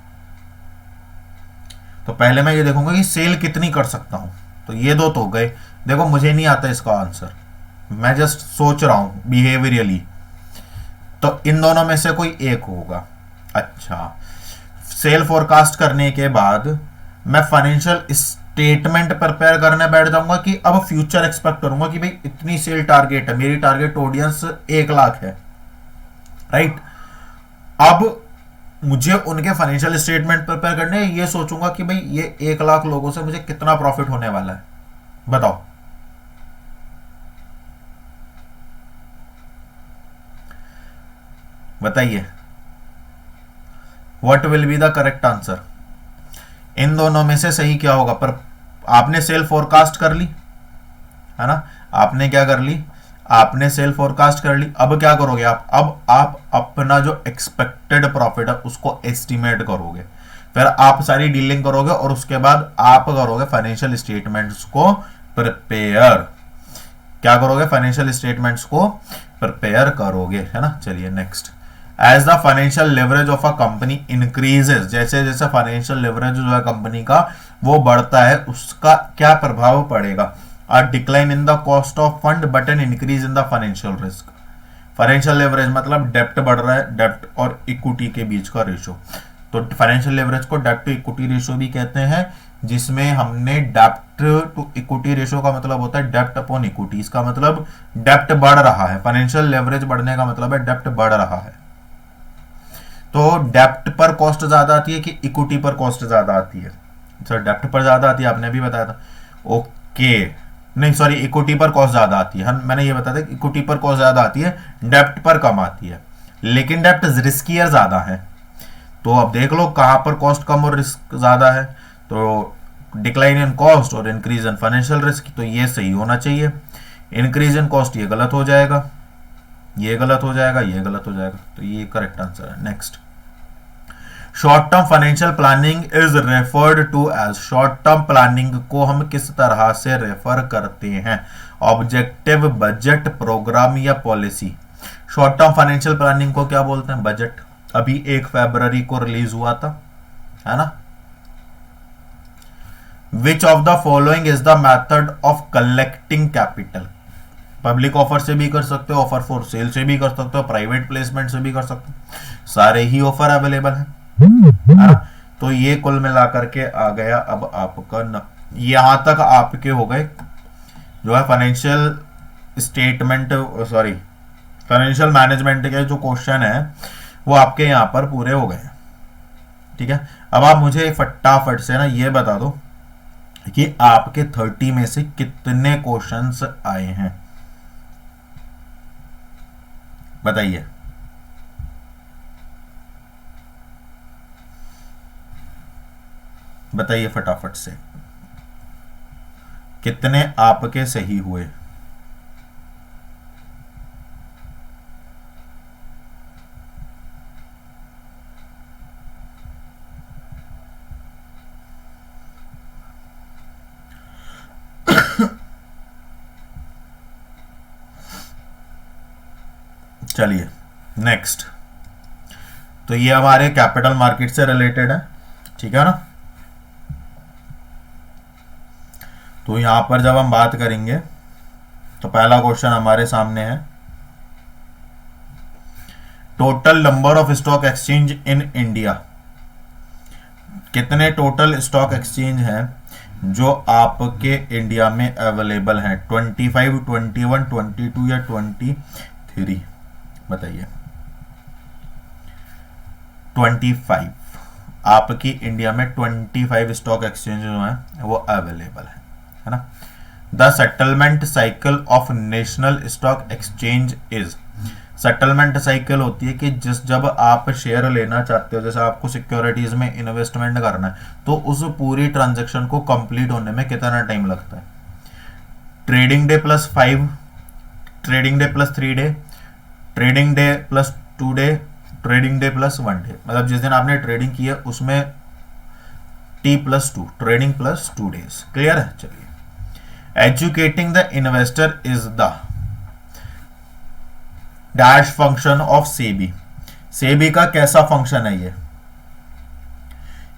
[SPEAKER 1] तो पहले मैं ये देखूंगा कि सेल कितनी कर सकता हूं। तो ये दो तो गए। देखो मुझे नहीं आता इसका आंसर, मैं जस्ट सोच रहा हूं बिहेवियरली, तो इन दोनों में से कोई एक होगा। अच्छा, सेल फोरकास्ट करने के बाद मैं फाइनेंशियल स्टेटमेंट प्रिपेयर करने बैठ जाऊंगा कि अब फ्यूचर एक्सपेक्ट करूंगा कि भाई इतनी सेल टारगेट है, मेरी टारगेट ऑडियंस 1 लाख है, राइट? अब मुझे उनके फाइनेंशियल स्टेटमेंट प्रिपेयर करने, ये सोचूंगा कि भाई ये 1 लाख लोगों से मुझे कितना प्रॉफिट होने वाला है, बताओ। बताइए what will be the correct answer? इन दोनों में से सही क्या होगा? पर आपने सेल फोरकास्ट कर ली, है ना? आपने क्या कर ली? आपने सेल फोरकास्ट कर ली। अब क्या करोगे आप? अब आप अपना जो एक्सपेक्टेड प्रॉफिट है उसको एस्टिमेट करोगे, फिर आप सारी डीलिंग करोगे, और उसके बाद आप करोगे फाइनेंशियल स्टेटमेंट्स को प्रिपेयर। क्या करोगे? फाइनेंशियल स्टेटमेंट्स को प्रिपेयर करोगे, है ना? चलिए next. As the financial leverage of a company increases, जैसे जैसे फाइनेंशियल लेवरेज जो है कंपनी का वो बढ़ता है, उसका क्या प्रभाव पड़ेगा? A decline in the cost of fund but an increase in the financial risk. Financial leverage मतलब डेप्ट बढ़ रहा है, डेप्ट और इक्विटी के बीच का रेशो। तो फाइनेंशियल लेवरेज को डेप्ट टू इक्विटी रेशो भी कहते हैं, जिसमें हमने डेप्ट टू इक्विटी रेशो का मतलब होता है डेप्ट अपॉन इक्विटी। इसका मतलब डेप्ट बढ़ रहा है, फाइनेंशियल लेवरेज बढ़ने का मतलब है डेप्ट बढ़ रहा है। तो डेप्ट पर कॉस्ट ज्यादा आती है कि इक्विटी पर कॉस्ट ज्यादा आती है? सर डेप्ट पर ज्यादा आती है, आपने भी बताया था। ओके, नहीं सॉरी, इक्विटी पर कॉस्ट ज्यादा आती है। मैंने ये बताया था कि इक्विटी पर कॉस्ट ज्यादा आती है, डेप्ट पर कम आती है, लेकिन डेप्ट रिस्कियर ज्यादा है। तो अब देख लो कहां पर कॉस्ट कम और रिस्क ज्यादा है। तो डिक्लाइन इन कॉस्ट और इंक्रीज इन फाइनेंशियल रिस्क, तो ये सही होना चाहिए। इंक्रीज इन कॉस्ट ये गलत हो जाएगा, ये गलत हो जाएगा, ये गलत हो जाएगा, तो ये करेक्ट आंसर है। Next, short term financial planning is referred to as, short term planning को हम किस तरह से रेफर करते हैं? ऑब्जेक्टिव, बजट, प्रोग्राम या policy? Short term financial planning को क्या बोलते हैं? बजट। अभी 1 फरवरी को रिलीज हुआ था, है ना? विच of the following is the method of collecting capital? Public offer से भी कर सकते हो, ऑफर फॉर सेल से भी कर सकते हो, प्राइवेट प्लेसमेंट से भी कर सकते हो, सारे ही ऑफर अवेलेबल है। तो ये कुल मिलाकर के आ गया अब आपका यहां तक आपके हो गए जो है financial statement, sorry financial management के जो क्वेश्चन है वो आपके यहां पर पूरे हो गए, ठीक है, अब आप मुझे फटाफट से ना ये बता दो कि आपके 30 में से कितने क्वेश्चंस आए हैं, बताइए। बताइए फटाफट से कितने आपके सही हुए। चलिए नेक्स्ट, तो ये हमारे कैपिटल मार्केट से रिलेटेड है, ठीक है ना। तो यहां पर जब हम बात करेंगे तो पहला क्वेश्चन हमारे सामने है, total number of stock exchange in India. कितने टोटल स्टॉक एक्सचेंज हैं जो आपके इंडिया में अवेलेबल हैं? 25, 21, 22 या 23? बताइए। 25, आपकी इंडिया में 25 स्टॉक एक्सचेंज जो हैं वो अवेलेबल है ना। The settlement cycle of national stock exchange is, settlement cycle होती है कि जब आप शेयर लेना चाहते हो, जैसे आपको सिक्योरिटीज में इन्वेस्टमेंट करना है, तो उस पूरी ट्रांजैक्शन को कंप्लीट होने में कितना टाइम लगता है? Trading debt plus 5, trading debt plus 3 day, trading debt plus 2 day, trading debt plus 1 day. मतलब जिस दिन आपने ट्रेडिंग की है उसमें T+2, trading plus 2 days. Clear है? चलिए, educating the investor is the dash function of SEBI. SEBI का कैसा फंक्शन है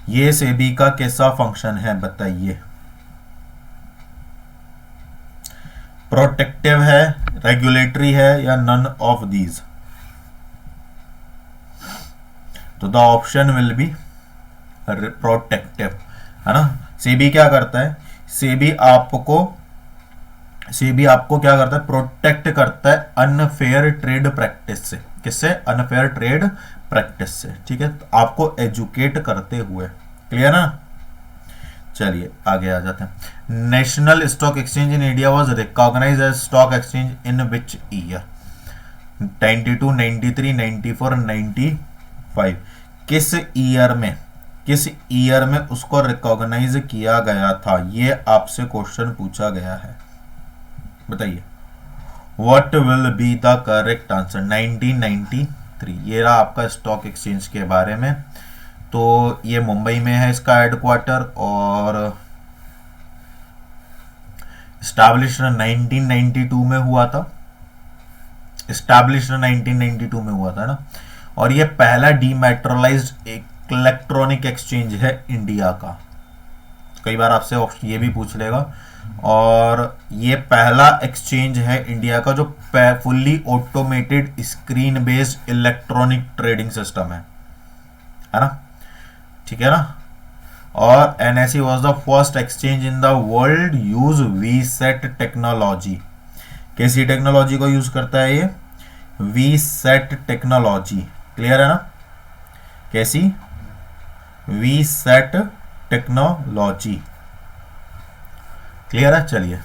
[SPEAKER 1] ये सेबी का कैसा फंक्शन है बताइए। प्रोटेक्टिव है, रेगुलेटरी है, या नन ऑफ दीज? तो the option will be protective, है ना। सेबी क्या करता है? सेबी आपको क्या करता है? प्रोटेक्ट करता है अनफेयर ट्रेड प्रैक्टिस से। किससे? अनफेयर ट्रेड प्रैक्टिस से, ठीक है। तो आपको एजुकेट करते हुए, क्लियर ना। चलिए आगे आ जाते हैं। National stock exchange in India was recognized as stock exchange in which year? 92, 93, 94, 95? किस ईयर में उसको रिकॉग्नाइज किया गया था? ये आपसे क्वेश्चन पूछा गया है, बताइए। What will be the correct answer? 1993। ये रहा आपका स्टॉक एक्सचेंज के बारे में। तो ये मुंबई में है इसका हेडक्वार्टर, और स्टैब्लिश 1992 में हुआ था। स्टैब्लिश 1992 में हुआ था ना। और ये पहला डीमैटेरियलाइज्ड इलेक्ट्रॉनिक एक्सचेंज है इंडिया का। कई बार आपसे ये भी पूछ लेगा। और ये पहला एक्सचेंज है इंडिया का जो fully automated screen based electronic trading system है ना, ठीक है ना। और NSE was the first exchange in the world use VSAT technology. कैसी टेक्नोलॉजी को यूज करता है ये? VSAT technology. क्लियर है ना? कैसी? VSAT technology. क्लियर है? चलिए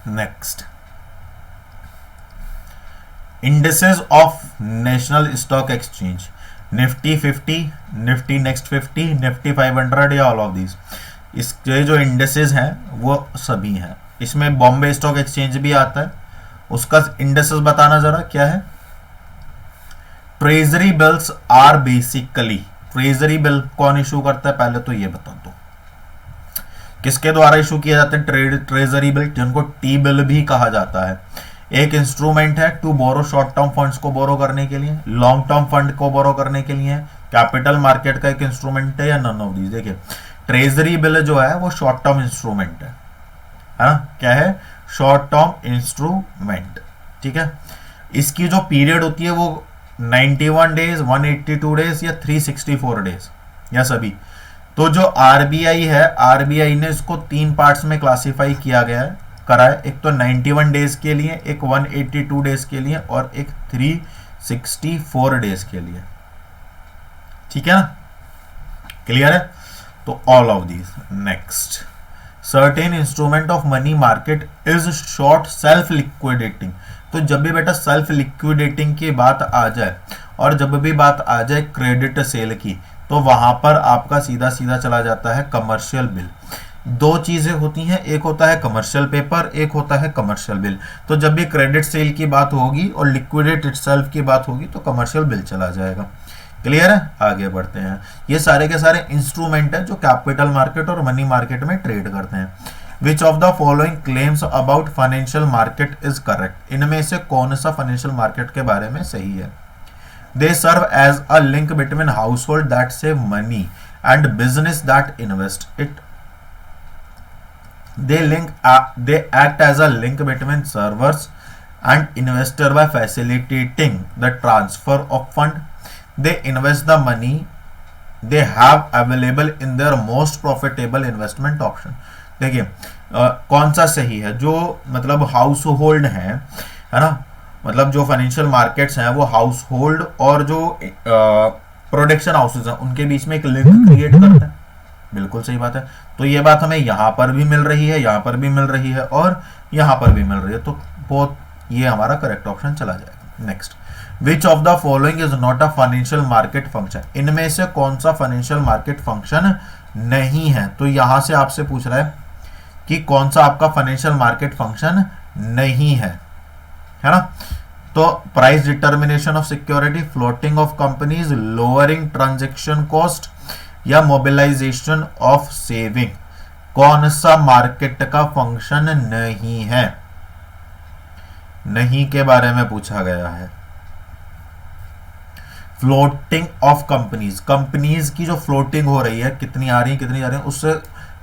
[SPEAKER 1] next, indices of national stock exchange. Nifty 50, Nifty next 50, Nifty 500 या ऑल ऑफ दीज? इसके जो इंडिसेस हैं वो सभी हैं। इसमें बॉम्बे स्टॉक एक्सचेंज भी आता है, उसका इंडिसेस बताना जरा क्या है। Treasury bills are basically, treasury bill कौन इशू करता है पहले तो ये बता दो। किसके द्वारा इशू किया जाता है ट्रेजरी बिल, जिनको टी बिल भी कहा जाता है? एक इंस्ट्रूमेंट है to borrow, short term funds को बोरो करने के लिए, लॉन्ग टर्म फंड को बोरो करने के लिए, कैपिटल मार्केट का एक इंस्ट्रूमेंट है, या नन ऑफ दीज? देखिए, ट्रेजरी बिल जो है वो शॉर्ट टर्म इंस्ट्रूमेंट है ना। क्या है? शॉर्ट टर्म इंस्ट्रूमेंट, ठीक है। इसकी जो पीरियड होती है वो 91 डेज, 182 डेज या 364 डेज, या सभी? तो जो आरबीआई है, आरबीआई ने इसको 3 पार्ट्स में क्लासिफाई किया गया है, करा है। एक तो 91 डेज के लिए, एक 182 डेज के लिए, और एक 364 डेज के लिए, ठीक है ना। क्लियर है? तो all of these. Next, certain instrument of money market is short self liquidating. तो जब भी बेटा सेल्फ लिक्विडेटिंग की बात आ जाए और जब भी बात आ जाए क्रेडिट सेल की, तो वहां पर आपका सीधा सीधा चला जाता है कमर्शियल बिल। दो चीजें होती हैं, एक होता है कमर्शियल पेपर, एक होता है कमर्शियल बिल। तो जब भी क्रेडिट सेल की बात होगी और लिक्विडेट इटसेल्फ की बात होगी तो कमर्शियल बिल चला जाएगा। क्लियर है? आगे बढ़ते हैं। ये सारे के सारे इंस्ट्रूमेंट है जो कैपिटल मार्केट और मनी मार्केट में ट्रेड करते हैं। विच of the following claims about financial market is correct? इनमें से कौन सा फाइनेंशियल मार्केट के बारे में सही है? They serve as a link between household that save money and business that invest it. They act as a link between servers and investor by facilitating the transfer of fund. They invest the money they have available in their most profitable investment option. देखिए कौन सा सही है? जो मतलब house hold है ना, मतलब जो फाइनेंशियल मार्केट्स हैं वो हाउस होल्ड और जो प्रोडक्शन हाउसेज हैं उनके बीच में एक लिंक क्रिएट करते हैं। बिल्कुल सही बात है। तो ये बात हमें यहां पर भी मिल रही है, यहां पर भी मिल रही है और यहां पर भी मिल रही है, तो बहुत ये हमारा करेक्ट ऑप्शन चला जाएगा। Next, which of the following is not a financial market function? इनमें से कौन सा फाइनेंशियल मार्केट फंक्शन नहीं है? तो यहां से आपसे पूछ रहा है कि कौन सा आपका फाइनेंशियल मार्केट फंक्शन नहीं है ना? तो price determination of security, floating of companies, lowering transaction cost या मोबिलाइजेशन ऑफ सेविंग, कौन सा मार्केट का फंक्शन नहीं है? नहीं के बारे में पूछा गया है। फ्लोटिंग ऑफ कंपनीज, कंपनीज की जो फ्लोटिंग हो रही है, कितनी आ रही है कितनी जा रही है, उससे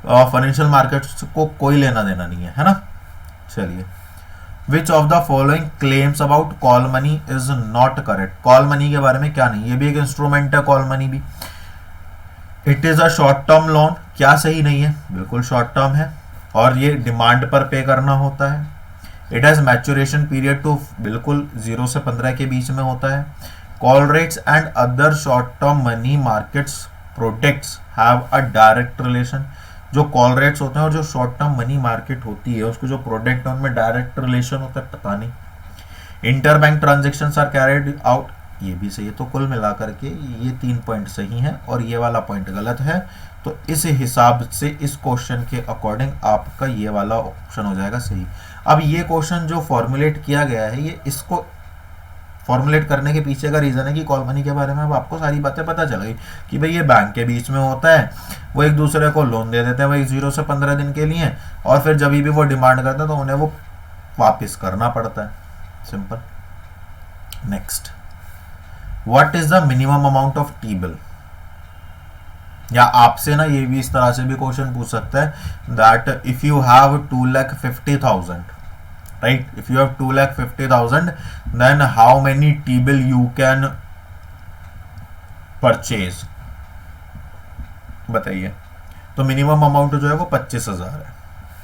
[SPEAKER 1] फाइनेंशियल मार्केट को कोई लेना देना नहीं है ना? चलिए, विच of the following claims about call money is not correct? Call money के बारे में क्या नहीं? ये भी एक इंस्ट्रूमेंट है कॉल मनी भी। It is a short term loan, क्या सही नहीं है? बिल्कुल शॉर्ट टर्म है और ये डिमांड पर पे करना होता है। It has maturation period to, बिल्कुल 0 से 15 के बीच में होता है। Call rates and other short term money markets products have a direct relation. जो कॉल रेट्स होते हैं और जो शॉर्ट टर्म मनी मार्केट होती है उसको जो प्रोडक्ट है उनमें डायरेक्ट रिलेशन होता है, पता नहीं। Interbank transactions are carried out, ये भी सही है। तो कुल मिलाकर के ये 3 पॉइंट सही हैं और ये वाला पॉइंट गलत है। तो इस हिसाब से इस क्वेश्चन के अकॉर्डिंग आपका ये वाला ऑप्शन हो जाएगा सही। अब ये क्वेश्चन जो फॉर्मुलेट किया गया है, ये इसको फॉर्मुलेट करने के पीछे का रीजन है कि कॉल मनी के बारे में अब आपको सारी बातें पता चल गई कि भाई ये बैंक के बीच में होता है, वो एक दूसरे को लोन दे देते हैं भाई 0 से 15 दिन के लिए, और फिर जब भी वो डिमांड करते हैं तो उन्हें वो वापस करना पड़ता है, simple. Next, what is the minimum amount of T bill? या आपसे ना ये भी इस तरह से भी क्वेश्चन पूछ सकता है that if you have 2,50,000, right, if you have 2,50,000 then how many T-bill you can purchase? बताइए। तो मिनिमम अमाउंट जो है वो 25,000 है,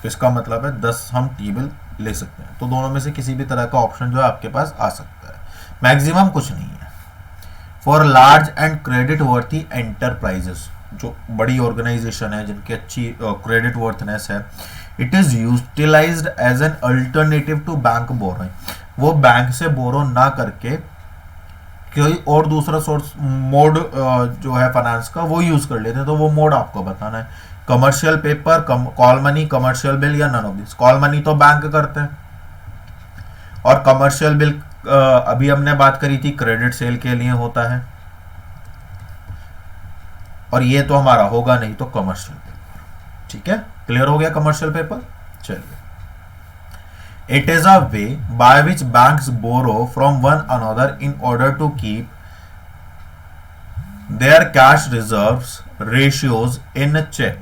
[SPEAKER 1] तो इसका मतलब है 10 हम T-bill ले सकते हैं। तो दोनों में से किसी भी तरह का ऑप्शन जो है आपके पास आ सकता है, मैक्सिमम कुछ नहीं है। For large and credit worthy enterprises, जो बड़ी ऑर्गेनाइजेशन है जिनकी अच्छी क्रेडिट वर्थनेस है, it is utilized as an alternative to bank borrowing. वो बैंक से बोरो ना करके कोई और दूसरा सोर्स मोड जो है फाइनेंस का वो यूज कर लेते हैं। तो वो मोड आपको बताना है, commercial paper, call money, commercial bill या none of this. Call money तो बैंक करते हैं और कमर्शियल बिल अभी हमने बात करी थी क्रेडिट सेल के लिए होता है, और ये तो हमारा होगा नहीं तो कमर्शियल पेपर। ठीक है, क्लियर हो गया कमर्शियल पेपर। चलिए, it is a way by which banks borrow from one another in order to keep their cash reserves ratios in check.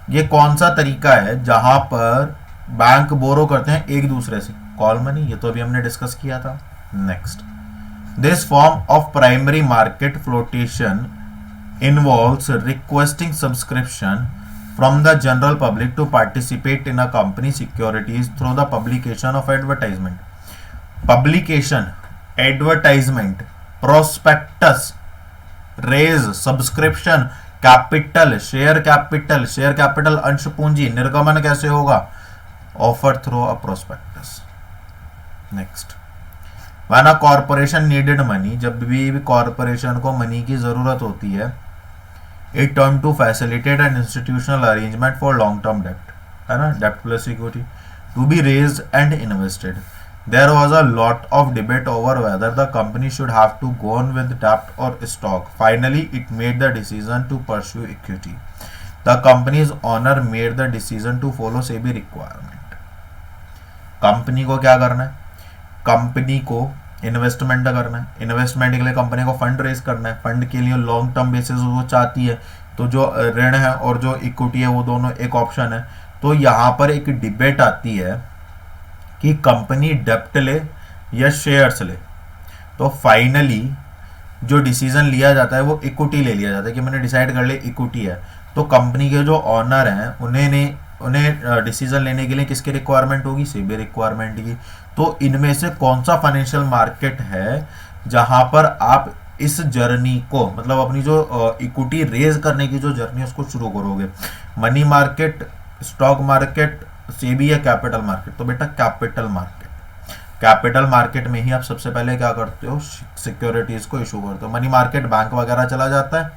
[SPEAKER 1] ये कौन सा तरीका है जहां पर बैंक बोरो करते हैं एक दूसरे से? कॉल मनी, ये तो अभी हमने डिस्कस किया था। Next, this form of primary market flotation involves requesting subscription from the general public to participate in a company securities through the publication of advertisement. Publication, advertisement, prospectus raise, subscription, capital, share capital अंश पूंजी, निर्गमन कैसे होगा, offer through a prospectus. Next, when a corporation needed money, जब भी corporation को money की जरूरत होती है, it turn to facilitate an institutional arrangement for long term डेप्ट, है ना, डेप्ट plus equity to be raised and invested. There was a lot of debate over whether the company should have to go on with debt or stock. Finally, it made the decision to pursue equity. The company's owner made the decision to follow SEBI requirement. Company को क्या करना है, company को investment करना है, investment के लिए company को फंड रेज करना है, फंड के लिए लॉन्ग टर्म बेसिस वो चाहती है, तो जो ऋण है और जो इक्विटी है वो दोनों एक ऑप्शन है। तो यहाँ पर एक डिबेट आती है कि कंपनी डेप्ट ले या शेयर्स ले, तो फाइनली जो डिसीजन लिया जाता है वो इक्विटी ले लिया जाता है कि मैंने डिसाइड कर लिया इक्विटी है। तो कंपनी के जो ऑनर हैं उन्हें डिसीजन लेने के लिए किसकी रिक्वायरमेंट होगी, सेबी रिक्वायरमेंट की। तो इनमें से कौन सा फाइनेंशियल मार्केट है जहां पर आप इस जर्नी को, मतलब अपनी जो इक्विटी रेज करने की जो जर्नी है उसको शुरू करोगे, money market, stock market, SEBI या कैपिटल मार्केट? तो बेटा कैपिटल मार्केट, कैपिटल मार्केट में ही आप सबसे पहले क्या करते हो, सिक्योरिटीज को इशू करते हो। मनी मार्केट बैंक वगैरह चला जाता है,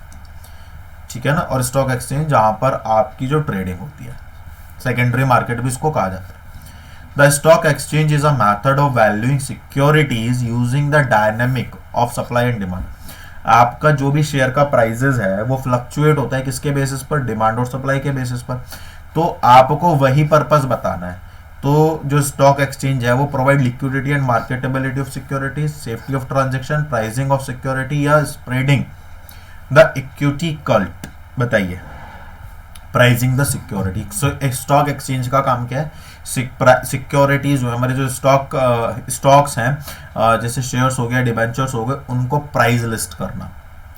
[SPEAKER 1] ठीक है ना, और स्टॉक एक्सचेंज जहां पर आपकी जो ट्रेडिंग होती है, सेकेंडरी मार्केट भी इसको कहा जाता है। The stock exchange is a method of valuing securities using the dynamic of supply and demand. आपका जो भी शेयर का प्राइजेस है वो फ्लक्चुएट होता है किसके बेसिस पर, डिमांड और सप्लाई के बेसिस पर। तो आपको वही पर्पस बताना है। तो जो स्टॉक एक्सचेंज है वो provide liquidity and marketability of securities, safety of transaction, pricing of security या स्प्रेडिंग द इक्विटी कल्ट। बताइए, pricing the security. Stock exchange का काम क्या है, सिक्योरिटीज जो हमारे जो स्टॉक्स हैं, जैसे शेयर्स हो गए, डिबेंचर्स हो गए, उनको प्राइस लिस्ट करना,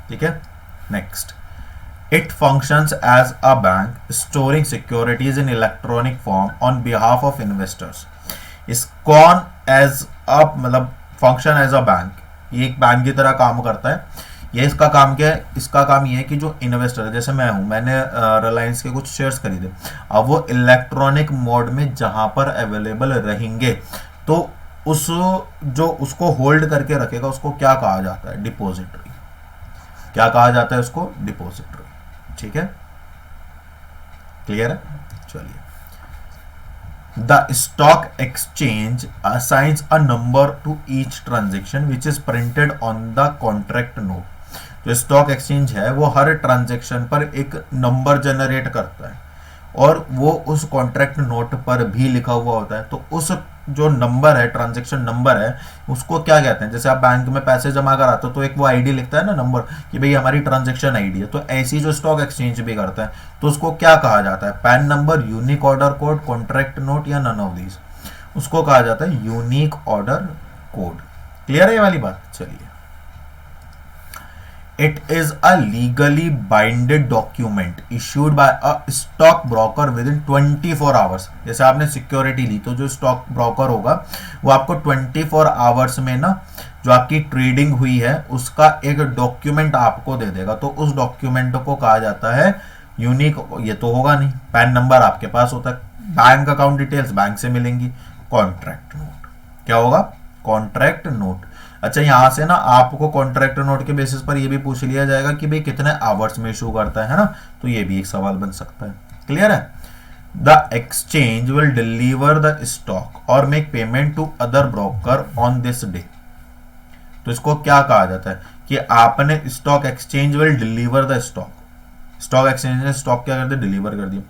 [SPEAKER 1] ठीक है। Next, it functions as a bank storing securities in electronic form on behalf of investors. ISCON as a मतलब function as a bank, ये एक बैंक की तरह काम करता है। ये इसका काम क्या है, इसका काम ये है कि जो इन्वेस्टर है, जैसे मैं हूं, मैंने रिलायंस के कुछ शेयर्स खरीदे, अब वो इलेक्ट्रॉनिक मोड में जहां पर अवेलेबल रहेंगे तो उसको होल्ड करके रखेगा, उसको क्या कहा जाता है, डिपोजिटरी। क्या कहा जाता है उसको, डिपोजिटरी, ठीक है, क्लियर है। चलिए, the stock exchange assigns a number two each transaction which is printed on the contract note. जो स्टॉक एक्सचेंज है वो हर ट्रांजेक्शन पर एक नंबर जनरेट करता है और वो उस कॉन्ट्रैक्ट नोट पर भी लिखा हुआ होता है। तो उस जो नंबर है, ट्रांजैक्शन नंबर है, उसको क्या कहते हैं, जैसे आप बैंक में पैसे जमा कराते हो तो एक वो आईडी लिखता है ना, नंबर, कि भाई हमारी ट्रांजैक्शन आईडी है। तो ऐसी जो स्टॉक एक्सचेंज भी करता है तो उसको क्या कहा जाता है, pan number, unique order code, contract note या नन ऑफ दीज, उसको कहा जाता है यूनिक ऑर्डर कोड। क्लियर है ये वाली बात। चलिए, it is a legally binded document issued by a stock broker within 24 hours। जैसे आपने सिक्योरिटी ली तो जो स्टॉक ब्रोकर होगा वो आपको 24 आवर्स में ना जो आपकी ट्रेडिंग हुई है उसका एक डॉक्यूमेंट आपको दे देगा। तो उस डॉक्यूमेंट को कहा जाता है यूनिक। ये तो होगा नहीं, पैन नंबर आपके पास होता है, बैंक अकाउंट डिटेल्स बैंक से मिलेंगी, कॉन्ट्रैक्ट नोट क्या होगा, कॉन्ट्रैक्ट नोट। अच्छा, यहां से ना आपको कॉन्ट्रैक्ट नोट के बेसिस पर ये भी पूछ लिया जाएगा कि भाई कितने आवर्स में इशू करता है ना, तो ये भी एक सवाल बन सकता है। क्लियर है। The exchange will deliver the stock और make payment to other broker on this day. तो इसको क्या कहा जाता है कि आपने stock exchange will deliver the stock, stock exchange ने स्टॉक क्या कर दिया, डिलीवर कर दिया,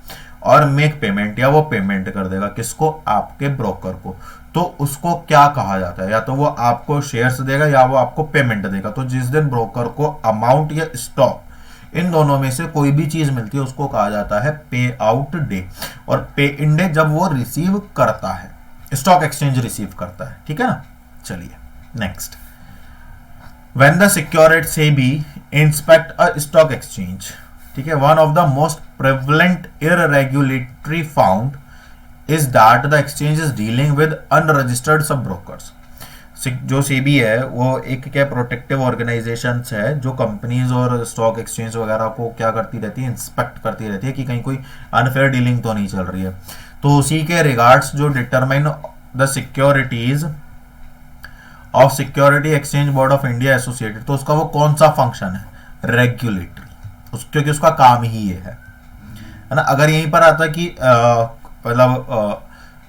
[SPEAKER 1] और मेक पेमेंट या वो पेमेंट कर देगा किसको, आपके ब्रोकर को। तो उसको क्या कहा जाता है, या तो वो आपको शेयर्स देगा या वो आपको पेमेंट देगा। तो जिस दिन ब्रोकर को अमाउंट या स्टॉक, इन दोनों में से कोई भी चीज मिलती है उसको कहा जाता है पे आउट डे। और पे इन डे जब वो रिसीव करता है, स्टॉक एक्सचेंज रिसीव करता है, ठीक है ना। चलिए next, when the security SEBI inspect a stock exchange, ठीक है, one of the most prevalent irregulatory found is that the exchange is dealing with unregistered sub brokers। जो सेबी है वो एक क्या प्रोटेक्टिव ऑर्गेनाइजेशन है जो कंपनीज और स्टॉक एक्सचेंज वगैरह को क्या करती रहती है, इंस्पेक्ट करती रहती है कि कहीं कोई अनफेयर डीलिंग तो नहीं चल रही है। तो उसी के रिगार्ड्स जो determine the securities of security exchange board of India associated, तो उसका वो कौन सा फंक्शन है, रेगुलेटरी, क्योंकि उसका काम ही ये है ना। अगर यहीं पर आता कि मतलब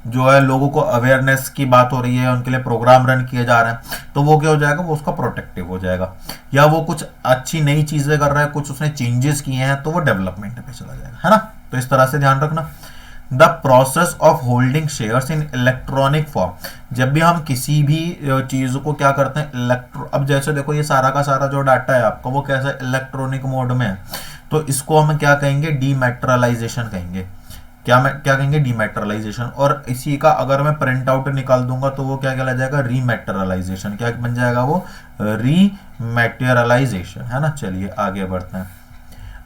[SPEAKER 1] जो है लोगों को अवेयरनेस की बात हो रही है, उनके लिए प्रोग्राम रन किए जा रहे हैं, तो वो क्या हो जाएगा, वो उसका प्रोटेक्टिव हो जाएगा। या वो कुछ अच्छी नई चीजें कर रहा है, कुछ उसने चेंजेस किए हैं, तो वो डेवलपमेंट पे चला जाएगा, है ना। तो इस तरह से ध्यान रखना। The process of holding shares in electronic form, जब भी हम किसी भी चीज को क्या करते हैं अब जैसे देखो ये सारा का सारा जो डाटा है आपका वो कैसा इलेक्ट्रॉनिक मोड में है, तो इसको हम क्या कहेंगे, डीमेट्रलाइजेशन कहेंगे। क्या कहेंगे, डीमेट्रलाइजेशन। और इसी का अगर मैं प्रिंट आउट निकाल दूंगा तो वो क्या कहला जाएगा, रीमेट्रलाइजेशन। क्या बन जाएगा वो, रीमेटेरियलाइजेशन, है ना। चलिए आगे बढ़ते हैं।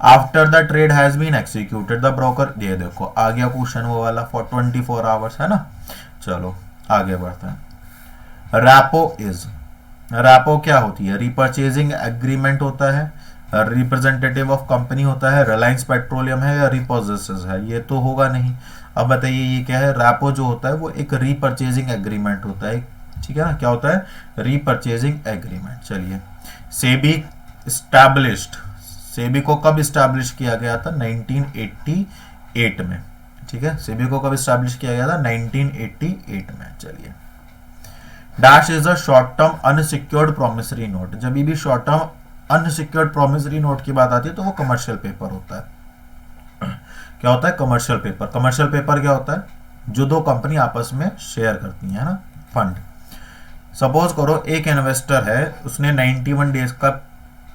[SPEAKER 1] After the trade has been executed the broker, ये देखो आ गया क्वेश्चन वो वाला, फॉर 24 आवर्स, है ना। चलो आगे बढ़ते हैं। रैपो क्या होती है, रिपर्चेजिंग एग्रीमेंट होता है, रिप्रेजेंटेटिव ऑफ कंपनी होता है, रिलायंस पेट्रोलियम है या रिपोजिसेस है, ये तो होगा नहीं। अब बताइए ये क्या है, रैपो जो होता है वो एक रीपर्चेजिंग एग्रीमेंट होता है, ठीक है ना। क्या होता है, रीपर्चेजिंग एग्रीमेंट। चलिए, सेबी स्टैब्लिश्ड, सेबी को कब स्टैब्लिश किया गया था, 1988 में, ठीक है। सेबी को कब स्टैब्लिश किया गया था, 1988 में। चलिए, dash is a short term unsecured promissory note, जब भी short term unsecured promissory note की बात आती है तो वो कमर्शियल पेपर होता है। क्या होता है, कमर्शियल पेपर। कमर्शियल पेपर क्या होता है, जो दो कंपनी आपस में शेयर करती है ना, फंड। सपोज करो एक इन्वेस्टर है, उसने 91 डेज का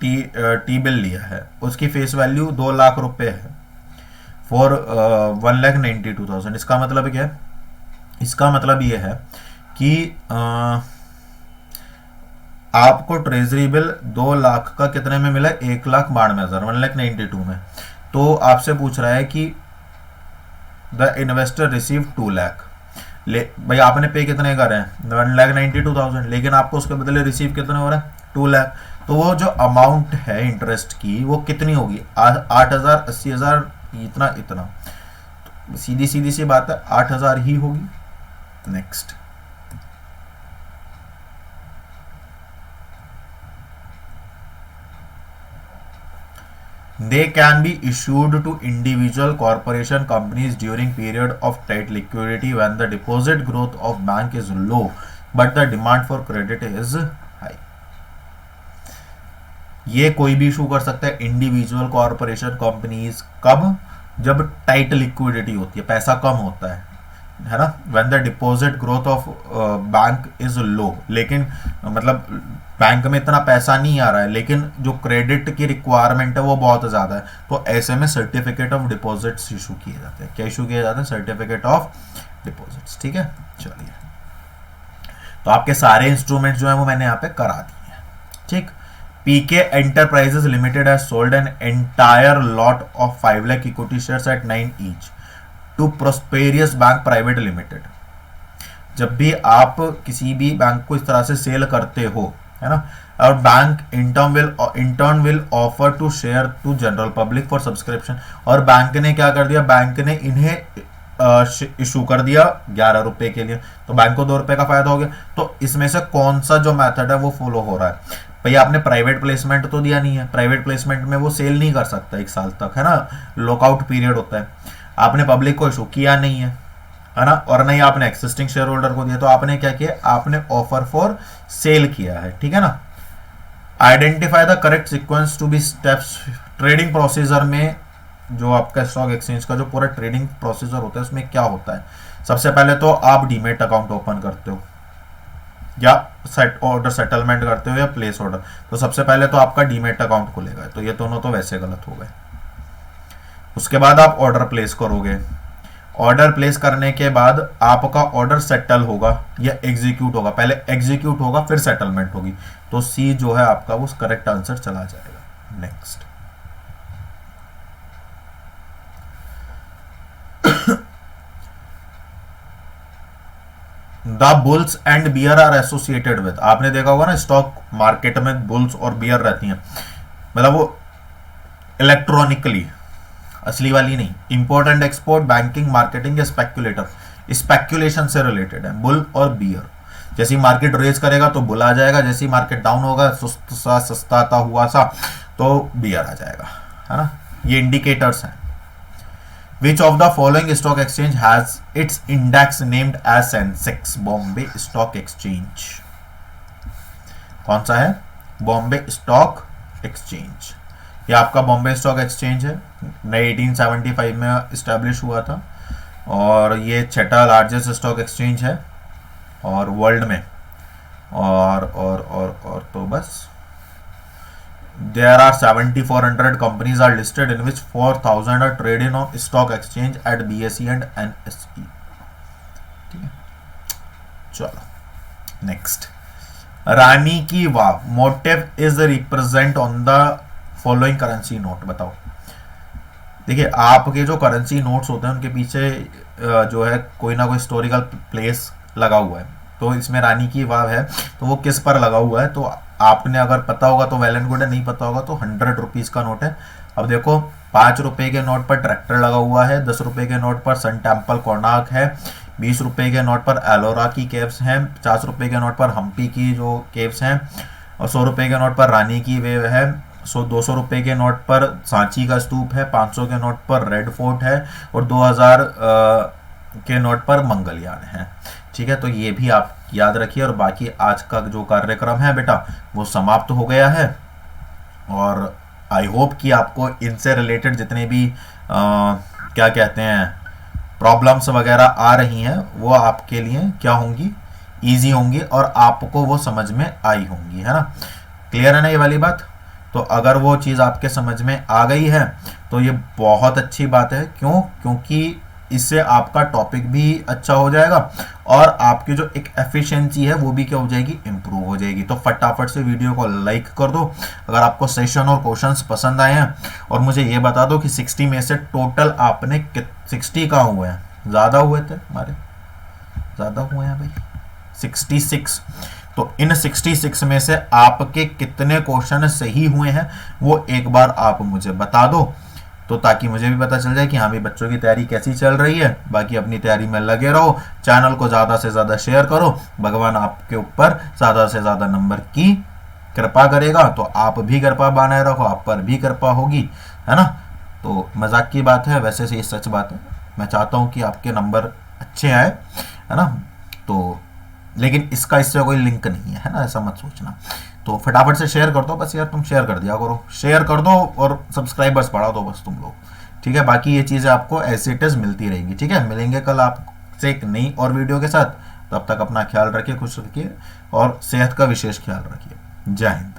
[SPEAKER 1] टी बिल लिया है, उसकी फेस वैल्यू 2 लाख रुपए है, फॉर 1,92,000। इसका मतलब क्या है, इसका मतलब ये है कि आपको ट्रेजरी बिल 2 लाख का कितने में मिला, 1,92,000, 1,92,000 में। तो आपसे पूछ रहा है कि द इन्वेस्टर रिसीव 2 लाख, भाई आपने पे कितने कर रहे हैं, 1,92,000, लेकिन आपको उसके बदले रिसीव कितने हो रहा है, 2 लाख। तो वो जो अमाउंट है इंटरेस्ट की वो कितनी होगी, 8,000, 80,000, इतना इतना, तो सीधी सीधी सी बात है 8,000 ही होगी। Next, they can be issued to individual corporation companies during period of tight liquidity when the deposit growth of bank is low but the demand for credit is high। ये कोई भी इशू कर सकता है इंडिविजुअल कॉर्पोरेशन कंपनीज, कब, जब tight liquidity होती है, पैसा कम होता है ना। When the deposit growth of bank is low, लेकिन मतलब बैंक में इतना पैसा नहीं आ रहा है, लेकिन जो क्रेडिट की रिक्वायरमेंट है वो बहुत ज्यादा है, तो ऐसे में सर्टिफिकेट ऑफ डिपॉजिट्स इशू किए जाते हैं। क्या इशू किए जाते हैं, सर्टिफिकेट ऑफ डिपॉजिट्स, ठीक है। चलिए, तो आपके सारे इंस्ट्रूमेंट जो है वो मैंने यहाँ पे करा दिए हैं, ठीक। PK enterprises limited has sold an entire lot of 5 lakh equity shares at 9 each to prosperous bank private limited. जब भी आप किसी भी बैंक को इस तरह से सेल करते हो, है ना, और bank in turn will offer to share to general public for subscription, और बैंक ने क्या कर दिया, बैंक ने इन्हें इशू कर दिया 11 रुपए के लिए, तो बैंक को 2 रुपए का फायदा हो गया। तो इसमें से कौन सा जो मेथड है वो फॉलो हो रहा है, भैया आपने प्राइवेट प्लेसमेंट तो दिया नहीं है, प्राइवेट प्लेसमेंट में वो सेल नहीं कर सकता 1 साल तक, है ना, लॉकआउट पीरियड होता है। आपने पब्लिक को इशू किया नहीं है ना, और नहीं आपने एक्सिस्टिंग शेयर होल्डर को दिया, तो आपने क्या किया, आपने ऑफर फॉर सेल किया है, ठीक है ना। Identify the correct sequence to be steps, trading procedure में जो आपका स्टॉक एक्सचेंज का जो पूरा ट्रेडिंग प्रोसीजर होता है उसमें क्या होता है। सबसे पहले तो आप डीमेट अकाउंट ओपन करते हो या ऑर्डर सेटलमेंट करते हो या प्लेस ऑर्डर, तो सबसे पहले तो आपका डीमेट अकाउंट खुलेगा, तो ये दोनों तो वैसे गलत हो गए। उसके बाद आप ऑर्डर प्लेस करोगे, ऑर्डर प्लेस करने के बाद आपका ऑर्डर सेटल होगा या एग्जीक्यूट होगा, पहले एग्जीक्यूट होगा फिर सेटलमेंट होगी, तो सी जो है आपका वो करेक्ट आंसर चला जाएगा। Next, the bulls and bear are associated with, आपने देखा होगा ना स्टॉक मार्केट में बुल्स और बियर रहती हैं, मतलब वो इलेक्ट्रॉनिकली, असली वाली नहीं। Import and export, banking, marketing या स्पेक्यूलेटर, स्पेक्यूलेशन से रिलेटेड है बुल और बियर। जैसी मार्केट रेज करेगा तो बुल आ जाएगा, जैसी मार्केट डाउन होगा सुस्त सा सस्ता हुआ सा तो बियर आ जाएगा, है ना। ये इंडिकेटर्स हैं। Which of the following stock exchange has its index named as Sensex? Bombay stock exchange. कौन सा है? Bombay stock exchange. ये आपका बॉम्बे स्टॉक एक्सचेंज है, नए 1875 में इस्टेब्लिश हुआ था और ये छठा लार्जेस्ट स्टॉक एक्सचेंज है और वर्ल्ड में। और तो बस there are 7400 companies are listed in which 4000 are traded on stock exchange at BSE and NSE। ठीक है, चलो next. Rani ki Vav motive is represent on the following currency note. बताओ, देखिए आपके जो करेंसी नोट्स होते हैं उनके पीछे जो है कोई ना कोई हिस्टोरिकल प्लेस लगा हुआ है, तो इसमें रानी की वाव है तो वो किस पर लगा हुआ है, तो आपने अगर पता होगा तो वेल एंड गुड है, नहीं पता होगा तो 100 रुपीज का नोट है। अब देखो 5 रुपए के नोट पर ट्रैक्टर लगा हुआ है, 10 रुपए के नोट पर सन टेम्पल कोणार्क है, 20 रुपए के नोट पर एलोरा की केव्स हैं, 50 रुपए के नोट पर हम्पी की जो केव्स हैं, और 100 रुपए के नोट पर रानी की वेव है, 200 रुपए के नोट पर सांची का स्तूप है, 500 के नोट पर रेड फोर्ट है और 2000 के नोट पर मंगलयान है। ठीक है, तो ये भी आप याद रखिए। और बाकी आज का जो कार्यक्रम है बेटा वो समाप्त हो गया है और आई होप कि आपको इनसे रिलेटेड जितने भी क्या कहते हैं प्रॉब्लम्स वगैरह आ रही हैं वो आपके लिए क्या होंगी, इजी होंगी और आपको वो समझ में आई होंगी, है ना। क्लियर है ना ये वाली बात? तो अगर वो चीज़ आपके समझ में आ गई है तो ये बहुत अच्छी बात है। क्यों? क्योंकि इससे आपका टॉपिक भी अच्छा हो जाएगा और आपकी जो एक एफिशिएंसी है वो भी क्या हो जाएगी, इंप्रूव हो जाएगी। तो फटाफट से वीडियो को लाइक कर दो अगर आपको सेशन और क्वेश्चंस पसंद आए हैं, और मुझे ये बता दो कि 60 में से टोटल आपने 60 कहाँ हुए हैं? ज़्यादा हुए थे हमारे, ज़्यादा हुए हैं भाई 66। तो इन 66 में से आपके कितने क्वेश्चन सही हुए हैं वो एक बार आप मुझे बता दो, तो ताकि मुझे भी पता चल जाए कि हाँ भी बच्चों की तैयारी कैसी चल रही है। बाकी अपनी तैयारी में लगे रहो, चैनल को ज़्यादा से ज़्यादा शेयर करो, भगवान आपके ऊपर ज़्यादा से ज़्यादा नंबर की कृपा करेगा, तो आप भी कृपा बनाए रखो, आप पर भी कृपा होगी, है ना। तो मजाक की बात है, वैसे से ये सच बात है। मैं चाहता हूँ कि आपके नंबर अच्छे आए, है ना। तो लेकिन इसका इससे कोई लिंक नहीं है ना, ऐसा मत सोचना। तो फटाफट से शेयर कर दो बस यार, तुम शेयर कर दिया करो, शेयर कर दो और सब्सक्राइबर्स बढ़ा दो बस तुम लोग, ठीक है। बाकी ये चीज़ें आपको ऐसे इट इज मिलती रहेंगी, ठीक है। मिलेंगे कल आपसे एक नई और वीडियो के साथ, तब तक अपना ख्याल रखिए, खुश रखिए और सेहत का विशेष ख्याल रखिए। जय हिंद।